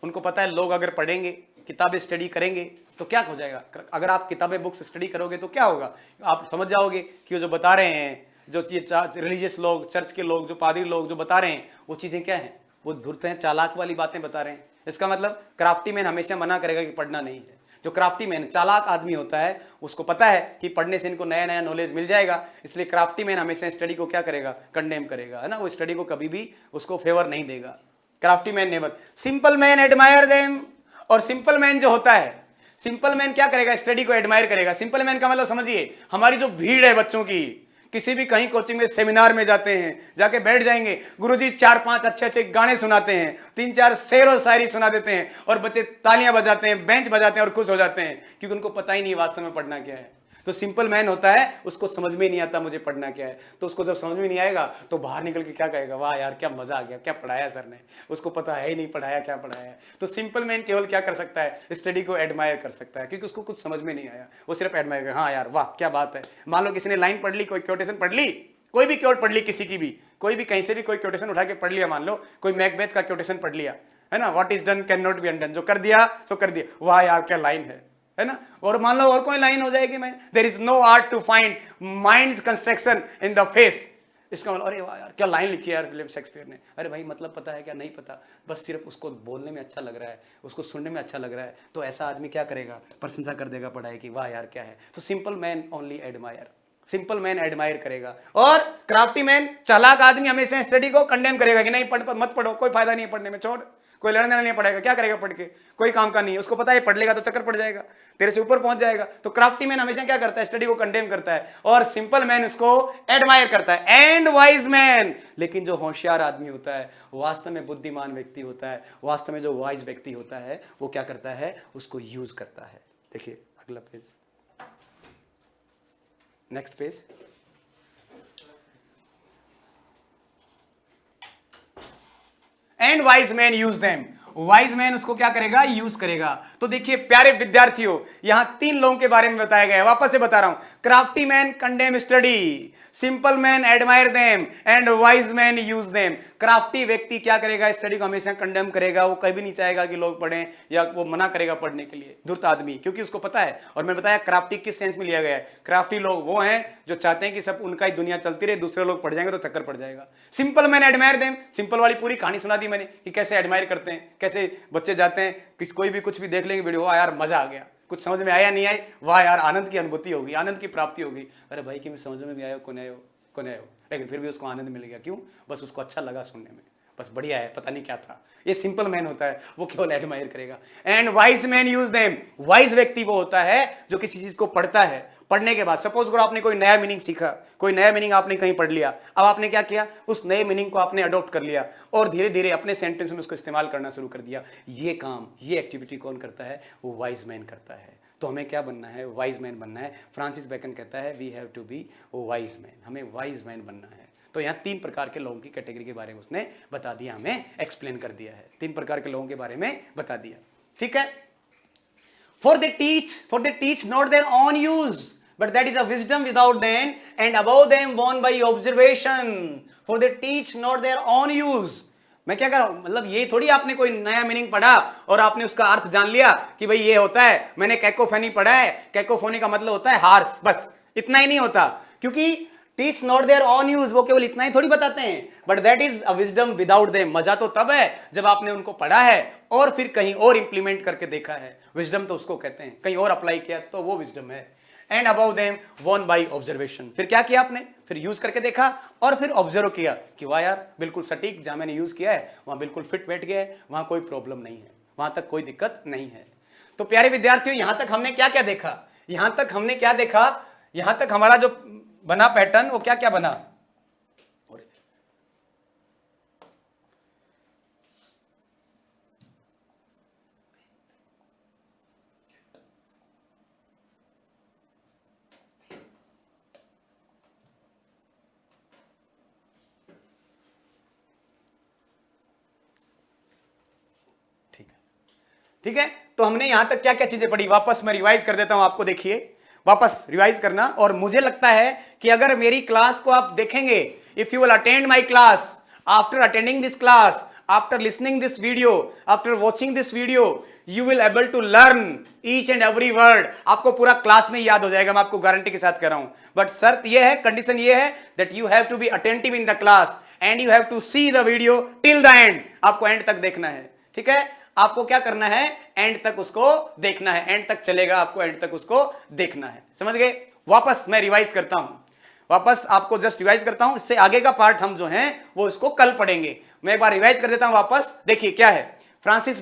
उनको पता है लोग अगर पढ़ेंगे, किताबें स्टडी करेंगे तो क्या हो जाएगा। अगर आप किताबें बुक्स स्टडी करोगे तो क्या होगा, आप समझ जाओगे कि वो जो बता रहे हैं, जो ये रिलीजियस लोग, चर्च के लोग, जो पादरी लोग जो बता रहे हैं, वो चीजें क्या हैं, वो धूर्त हैं, चालाक वाली बातें बता रहे हैं। इसका मतलब क्राफ्टी मैन हमेशा मना करेगा कि पढ़ना नहीं है। जो क्राफ्टी मैन चालाक आदमी होता है उसको पता है कि पढ़ने से इनको नया नया नॉलेज मिल जाएगा, इसलिए क्राफ्टी मैन हमेशा स्टडी को क्या करेगा, कंडेम करेगा, है ना, वो स्टडी को कभी भी उसको फेवर नहीं देगा। Crafty man never. Simple man admire them, और सिंपल मैन जो होता है, सिंपल मैन क्या करेगा, स्टडी को एडमायर करेगा। सिंपल मैन का मतलब समझिए, हमारी जो भीड़ है बच्चों की, किसी भी कहीं कोचिंग में सेमिनार में जाते हैं, जाके बैठ जाएंगे, गुरुजी 4-5 अच्छे अच्छे गाने सुनाते हैं, 3-4 शेर और शायरी सुना देते हैं और बच्चे तालियां बजाते हैं, बेंच बजाते हैं और खुश हो जाते हैं, क्योंकि उनको पता ही नहीं वास्तव में पढ़ना क्या है। तो सिंपल मैन होता है, उसको समझ में नहीं आता मुझे पढ़ना क्या है, तो उसको जब समझ में नहीं आएगा तो बाहर निकल के क्या कहेगा, वाह यार क्या मजा आ गया, क्या पढ़ाया सर ने, उसको पता है ही नहीं पढ़ाया क्या पढ़ाया। तो सिंपल मैन केवल क्या कर सकता है, स्टडी को एडमायर कर सकता है, क्योंकि उसको कुछ समझ में नहीं आया, वो सिर्फ एडमायर कर, हाँ यार वाह क्या बात है। मान लो किसी ने लाइन पढ़ ली, कोई क्वोटेशन पढ़ ली, कोई भी क्योट पढ़ ली, किसी की भी, कोई भी कहीं से भी कोई क्वोटेशन उठा के पढ़ लिया, मान लो कोई मैकबेथ का क्वोटेशन पढ़ लिया, है ना, what is done can not be undone, जो कर दिया सो कर दिया, वाह यार क्या लाइन है ना। और मान लो और कोई लाइन हो जाएगी, मैं there is no art to find minds construction in the face, इसका मतलब अरे वाह यार क्या लाइन लिखी है यार विलियम शेक्सपियर ने, अरे भाई मतलब पता है क्या, नहीं पता, बस सिर्फ उसको बोलने में अच्छा लग रहा है, उसको सुनने में अच्छा लग रहा है, तो ऐसा आदमी क्या करेगा, प्रशंसा कर देगा पढ़ाई की, वाह यार क्या है। तो simple man only admire, simple man admire करेगा। और क्राफ्टी मैन चालाक आदमी हमेशा स्टडी को कंडेम करेगा कि नहीं मत पढ़ो, कोई फायदा नहीं है पढ़ने में, छोड़, कोई लड़ने नहीं पड़ेगा, क्या करेगा पढ़ के, कोई काम का नहीं है, उसको पता है पढ़ लेगा तो चक्कर पड़ जाएगा, तेरे से ऊपर पहुंच जाएगा। तो क्राफ्टी मैन हमेशा क्या करता है, स्टडी को कंडेम करता है, और सिंपल मैन उसको एडमायर करता है। एंड वाइज मैन, लेकिन जो होशियार आदमी होता है, वास्तव में बुद्धिमान व्यक्ति होता है, वास्तव में जो वाइज व्यक्ति होता है, वो क्या करता है, उसको यूज करता है। देखिए अगला page, next page. And wise man use them, wise man उसको क्या करेगा, यूज करेगा। तो देखिए प्यारे विद्यार्थियों, यहां 3 लोगों के बारे में बताया गया है, वापस से बता रहा हूं, crafty man condemn study, simple man admire them, and wise man use them. Crafty व्यक्ति क्या करेगा, स्टडी को हमेशा कंडेम करेगा, वो कभी नहीं चाहेगा कि लोग पढ़ें, या वो मना करेगा पढ़ने के लिए, धूर्त आदमी, क्योंकि उसको पता है। और मैंने बताया क्राफ्टी किस सेंस में लिया गया है, क्राफ्टी लोग वो हैं जो चाहते हैं कि सब उनका ही दुनिया चलती रहे, दूसरे लोग पढ़ जाएंगे तो चक्कर पड़ जाएगा। Simple man admire them, simple वाली पूरी कहानी सुना दी मैंने कि कैसे एडमायर करते हैं, कैसे बच्चे जाते हैं, कोई भी कुछ भी देख लेंगे वीडियो, यार मजा आ गया, कुछ समझ में आया नहीं आई, वाह यार आनंद की अनुभूति होगी, आनंद की प्राप्ति होगी, अरे भाई कि मैं समझ में भी आया को नहीं हो, लेकिन फिर भी उसको आनंद मिल गया, क्यों, बस उसको अच्छा लगा सुनने में, बस बढ़िया है, पता नहीं क्या था। ये सिंपल मैन होता है, वो केवल एडमायर करेगा। And wise man use them, wise व्यक्ति वो होता है जो किसी चीज को पढ़ता है, पढ़ने के बाद सपोज करो आपने कोई नया मीनिंग सीखा, कोई नया मीनिंग आपने कहीं पढ़ लिया, अब आपने क्या किया, उस नए मीनिंग को आपने अडॉप्ट कर लिया और धीरे धीरे अपने सेंटेंस में उसको इस्तेमाल करना शुरू कर दिया। ये काम, ये एक्टिविटी कौन करता है, वो वाइज मैन करता है। तो हमें क्या बनना है, वाइज मैन बनना है। फ्रांसिस बेकन कहता है we have to be wise man, हमें वाइज मैन बनना है। तो यहाँ 3 प्रकार के लोगों की कैटेगरी के बारे में उसने बता दिया, हमें एक्सप्लेन कर दिया है, 3 प्रकार के लोगों के बारे में बता दिया, ठीक है। For they teach not their own use, but that is a wisdom without them and above them won by observation. For they teach not their own use. मैं क्या कर रहा हूं, मतलब ये थोड़ी आपने कोई नया मीनिंग पढ़ा और आपने उसका अर्थ जान लिया कि भाई ये होता है, मैंने कैकोफोनी पढ़ा है, कैकोफोनी का मतलब होता है हार्स, बस इतना ही नहीं होता, क्योंकि teach not their own use, वो केवल इतना ही थोड़ी बताते हैं, but that is a wisdom without them. मजा तो तब है जब आपने उनको पढ़ा है और फिर कहीं और इंप्लीमेंट करके देखा है, विजडम तो उसको कहते हैं, कहीं और अप्लाई किया तो वो विजडम है। And above them won by observation, फिर क्या किया आपने, फिर यूज करके देखा और फिर ऑब्जर्व किया कि वाह यार बिल्कुल सटीक, जहां मैंने यूज किया है वहां बिल्कुल फिट बैठ गया है, वहां कोई प्रॉब्लम नहीं है, वहां तक कोई दिक्कत नहीं है। तो प्यारे विद्यार्थियों, यहां तक हमने क्या क्या देखा, यहां तक हमने क्या देखा, यहां तक हमारा जो बना पैटर्न वो क्या क्या बना, ठीक है। तो हमने यहां तक क्या क्या चीजें पढ़ी, वापस मैं रिवाइज कर देता हूं आपको, देखिए वापस रिवाइज करना। और मुझे लगता है कि अगर मेरी क्लास को आप देखेंगे, if you will attend my class, after attending this class, after listening this video, after watching this video, you will able to learn each and every word. आपको पूरा क्लास में याद हो जाएगा, मैं आपको गारंटी के साथ कह रहा हूं। बट शर्त यह है, कंडीशन यह है that you have to be attentive in the class and you have to see the video till the end. आपको एंड तक देखना है, ठीक है। आपको क्या करना है, एंड तक उसको देखना है, एंड तक चलेगा, आपको एंड तक उसको देखना है। समझ गए? वापस मैं रिवाइज करता हूं, वापस आपको जस्ट रिवाइज करता हूं, इससे आगे का पार्ट हम जो है वो इसको कल पढ़ेंगे। मैं एक बार रिवाइज कर देता हूं वापस। देखिए क्या है, फ्रांसिस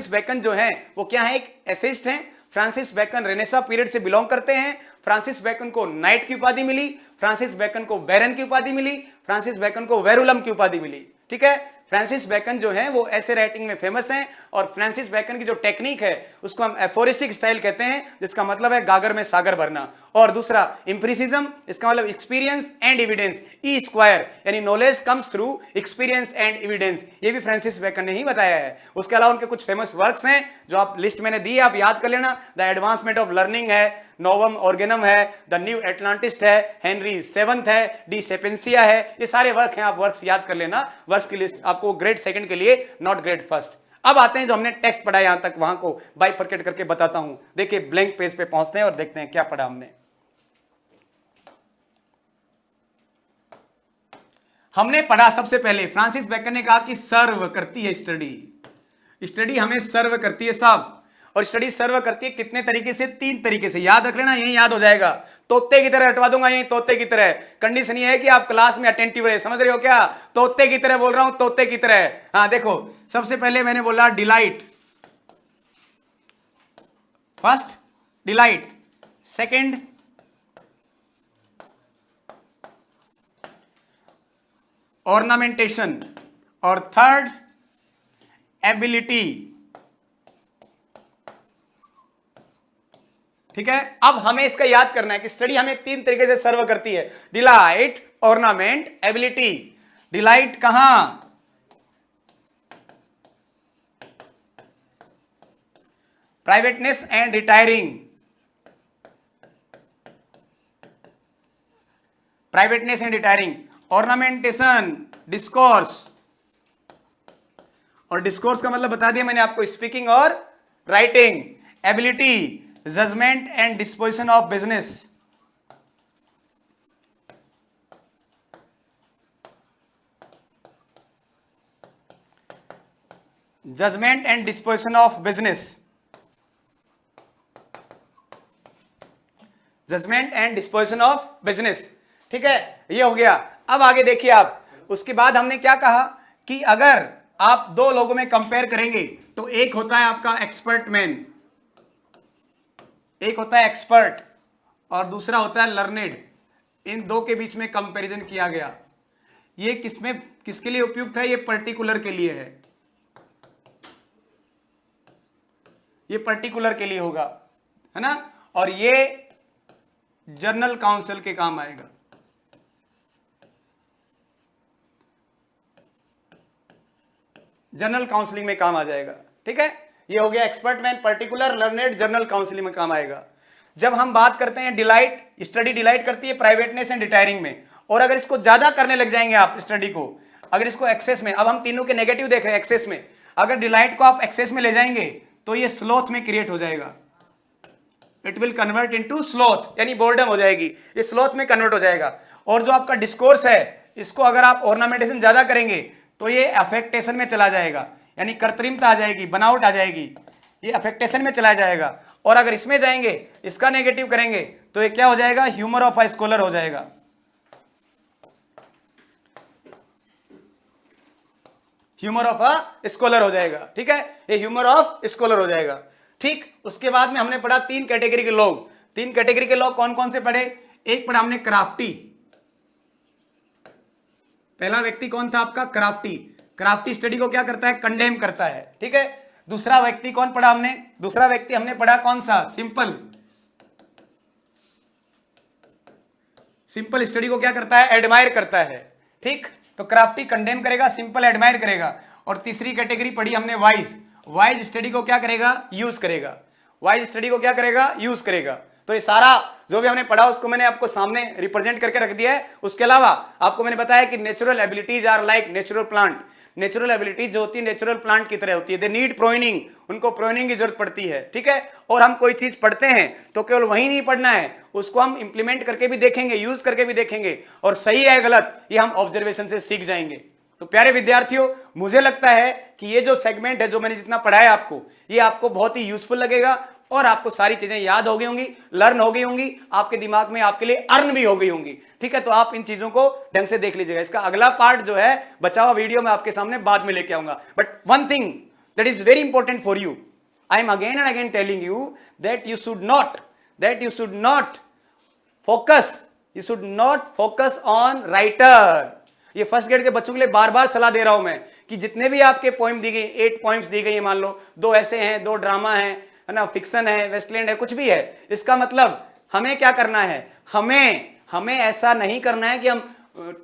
बेकन जो है वो क्या है, एक एसेइस्ट हैं। फ्रांसिस बेकन रेनेसा पीरियड से बिलोंग करते हैं। फ्रांसिस बेकन को नाइट की उपाधि मिली, फ्रांसिस बेकन को बैरन की उपाधि मिली, फ्रांसिस बेकन को वेरुलम की उपाधि मिली। ठीक है, फ्रांसिस बेकन जो है वो ऐसे राइटिंग में फेमस हैं, और फ्रांसिस बेकन की जो टेक्निक है उसको हम एफोरिस्टिक स्टाइल कहते हैं, जिसका मतलब है गागर में सागर भरना। और दूसरा एम्पिरिसिज्म, इसका मतलब experience and evidence, E square, यानी knowledge comes through experience and evidence, ये भी फ्रांसिस बेकन ने ही बताया है। उसके अलावा उनके कुछ फेमस वर्क्स हैं जो आप लिस्ट मैंने दी है, आप याद कर लेना। द एडवांसमेंट ऑफ लर्निंग है, नोवम ऑर्गेनम है, द न्यू एटलांटिस्ट है, हेनरी सेवंथ है, डी सेपेंसिया है, ये सारे वर्क हैं, आप वर्क्स याद कर लेना। वर्क्स की लिस्ट आपको ग्रेड सेकंड के लिए, नॉट ग्रेड फर्स्ट। अब आते हैं जो हमने टेक्स्ट पढ़ा, यहां तक वहां को बाइफरकेट करके बताता हूं। देखिए ब्लैंक पेज पे पहुंचते हैं और देखते हैं क्या पढ़ा हमने। हमने पढ़ा सबसे पहले, फ्रांसिस बेकन ने कहा कि सर्व करती है स्टडी हमें सर्व करती है साहब। और स्टडी सर्व करती है कितने तरीके से, 3 तरीके से। याद रख लेना, यही याद हो जाएगा, तोते की तरह रटवा दूंगा, यही तोते की तरह। कंडीशन ये है कि आप क्लास में अटेंटिव रहे, समझ रहे हो क्या? तोते की तरह बोल रहा हूं, तोते की तरह। हाँ देखो, सबसे पहले मैंने बोला delight, first delight, second ornamentation, और थर्ड एबिलिटी। ठीक है, अब हमें इसका याद करना है कि स्टडी हमें 3 तरीके से सर्व करती है, डिलाइट, ऑर्नामेंट, एबिलिटी। डिलाइट कहां? Privateness and retiring, privateness and retiring. Ornamentation, discourse, और डिस्कोर्स का मतलब बता दिया मैंने आपको, स्पीकिंग और writing. Ability, judgment and disposition of business, judgment and disposition of business, judgment and disposition of business. ठीक है, ये हो गया। अब आगे देखिए आप, उसके बाद हमने क्या कहा कि अगर आप 2 लोगों में कंपेयर करेंगे तो एक होता है आपका एक्सपर्ट मैन, एक होता है एक्सपर्ट और दूसरा होता है लर्नेड। इन 2 के बीच में कंपैरिजन किया गया। ये किसके लिए उपयुक्त है? ये पर्टिकुलर के लिए है, ये पर्टिकुलर के लिए होगा, है ना। और ये जर्नल काउंसिल के काम आएगा। जर्नल काउंसलिंग में काम आ जाएगा। ठीक है, ये हो गया expert man, particular, learned, journal counselling में काम आएगा। जब हम बात करते हैं डिलाइट, स्टडी डिलाइट करती है प्राइवेटनेस एंड रिटायरिंग में। और अगर इसको ज्यादा करने लग जाएंगे आप स्टडी को, अगर इसको एक्सेस में, अब हम तीनों के नेगेटिव देख रहे हैं एक्सेस में, अगर डिलाइट को आप एक्सेस में ले जाएंगे तो ये स्लोथ में क्रिएट हो जाएगा। It will convert into sloth, यानी बोर्डम हो जाएगी, ये स्लोथ में कन्वर्ट हो जाएगा। और जो आपका डिस्कोर्स है, इसको अगर आप ऑर्नामेंटेशन ज्यादा करेंगे तो ये अफेक्टेशन में चला जाएगा, यानी कृत्रिमता आ जाएगी, बनावट आ जाएगी, ये अफेक्टेशन में चला जाएगा। और अगर इसमें जाएंगे, इसका नेगेटिव करेंगे तो ये क्या हो जाएगा? ह्यूमर ऑफ अ स्कॉलर हो जाएगा। ह्यूमर ऑफ अ स्कॉलर हो जाएगा। ठीक है, ये ह्यूमर ऑफ स्कॉलर हो जाएगा। ठीक, उसके बाद में हमने पढ़ा 3 कैटेगरी के लोग। 3 कैटेगरी के लोग कौन कौन से पढ़े? एक पढ़ा हमने क्राफ्टी, पहला व्यक्ति कौन था आपका? क्राफ्टी। क्राफ्टी स्टडी को क्या करता है? कंडेम करता है। ठीक है, दूसरा व्यक्ति कौन पढ़ा हमने? दूसरा व्यक्ति हमने पढ़ा कौन सा? सिंपल। सिंपल स्टडी को क्या करता है? एडमायर करता है। ठीक, तो क्राफ्टी कंडेम करेगा, सिंपल एडमायर करेगा। और तीसरी कैटेगरी पढ़ी हमने वाइज। वाइज स्टडी को क्या करेगा? यूज करेगा। वाइज स्टडी को क्या करेगा? यूज करेगा। तो ये सारा जो भी हमने पढ़ा उसको मैंने आपको सामने रिप्रेजेंट करके रख दिया है। उसके अलावा आपको मैंने बताया कि natural abilities are like natural plant. Natural abilities जो होती है नेचुरल प्लांट की तरह होती है, दे नीड प्रोइनिंग, उनको प्रोइनिंग की जरूरत पड़ती है। ठीक है, और हम कोई चीज पढ़ते हैं तो केवल वही नहीं पढ़ना है, उसको हम इंप्लीमेंट करके भी देखेंगे, यूज करके भी देखेंगे, और सही है गलत ये हम ऑब्जर्वेशन से सीख जाएंगे। तो प्यारे विद्यार्थियों, मुझे लगता है कि ये जो सेगमेंट है, जो मैंने जितना पढ़ाया आपको, ये आपको बहुत ही यूजफुल लगेगा और आपको सारी चीजें याद हो गई होंगी, लर्न हो गई होंगी, आपके दिमाग में आपके लिए अर्न भी हो गई होंगी। ठीक है, तो आप इन चीजों को ढंग से देख लीजिएगा। इसका अगला पार्ट जो है बचा हुआ वीडियो में आपके सामने बाद में लेके आऊंगा। But one thing that is very important for you, I am again and again telling you that you should not focus on writer. ये फर्स्ट ग्रेड के बच्चों के लिए बार बार सलाह दे रहा हूं मैं कि जितने भी आपके पोइम दी गई, 8 पॉइंट्स दी गई, मान लो 2 ऐसे हैं, 2 ड्रामा है ना, फिक्शन है, वेस्टलैंड है, कुछ भी है, इसका मतलब हमें क्या करना है, हमें ऐसा नहीं करना है कि हम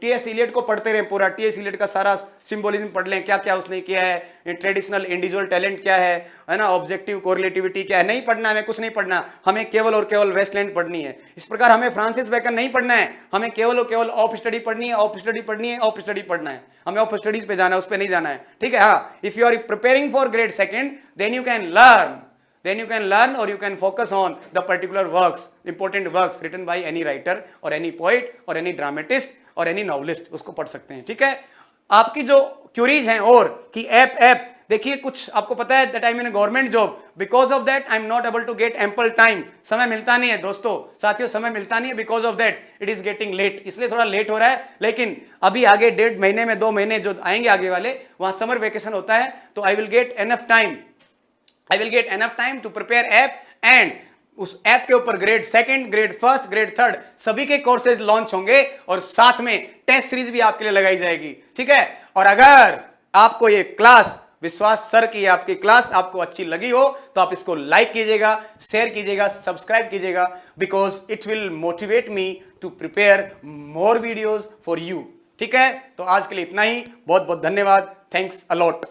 टी.एस. इलियट को पढ़ते रहे पूरा, टी.एस. इलियट का सारा सिंबोलिज्म पढ़ लें, क्या क्या उसने किया है, ट्रेडिशनल इंडिविजुअल टैलेंट क्या है ना, ऑब्जेक्टिव कोरिलेटिविटी क्या है, नहीं पढ़ना, हमें कुछ नहीं पढ़ना, हमें केवल और केवल वेस्टलैंड पढ़नी है। इस प्रकार हमें फ्रांसिस बेकन नहीं पढ़ना है, हमें केवल और केवल ऑफ स्टडी पढ़नी है, ऑफ स्टडी पढ़नी है, ऑफ स्टडी पढ़ना है, हमें ऑफ स्टडीज पे जाना है, उस पर नहीं जाना है। ठीक है, हाँ, if you are preparing for grade second, then you can learn or you can focus on the particular works, important works written by any writer or any poet or any dramatist or any novelist, उसको पढ़ सकते हैं। ठीक है, आपकी जो curies हैं और कि ऐप देखिए, कुछ आपको पता है that I am in government job, because of that I am not able to get ample time, समय मिलता नहीं है दोस्तों, साथियों, समय मिलता नहीं है, because of that it is getting late, इसलिए थोड़ा लेट हो रहा है। लेकिन अभी आगे 1.5 महीने में 2 महीने जो आएंगे आगे वाले, वहां समर वेकेशन होता है, तो I will get enough time to prepare app, and उस ऐप के ऊपर grade second, grade first, grade third सभी के कोर्सेज लॉन्च होंगे और साथ में टेस्ट सीरीज भी आपके लिए लगाई जाएगी। ठीक है, और अगर आपको ये क्लास, विश्वास सर की आपकी क्लास आपको अच्छी लगी हो तो आप इसको लाइक कीजिएगा, शेयर कीजिएगा, सब्सक्राइब कीजिएगा, because it will motivate me to prepare more videos for you. ठीक है, तो आज के लिए इतना ही, बहुत बहुत धन्यवाद, थैंक्स अलॉट।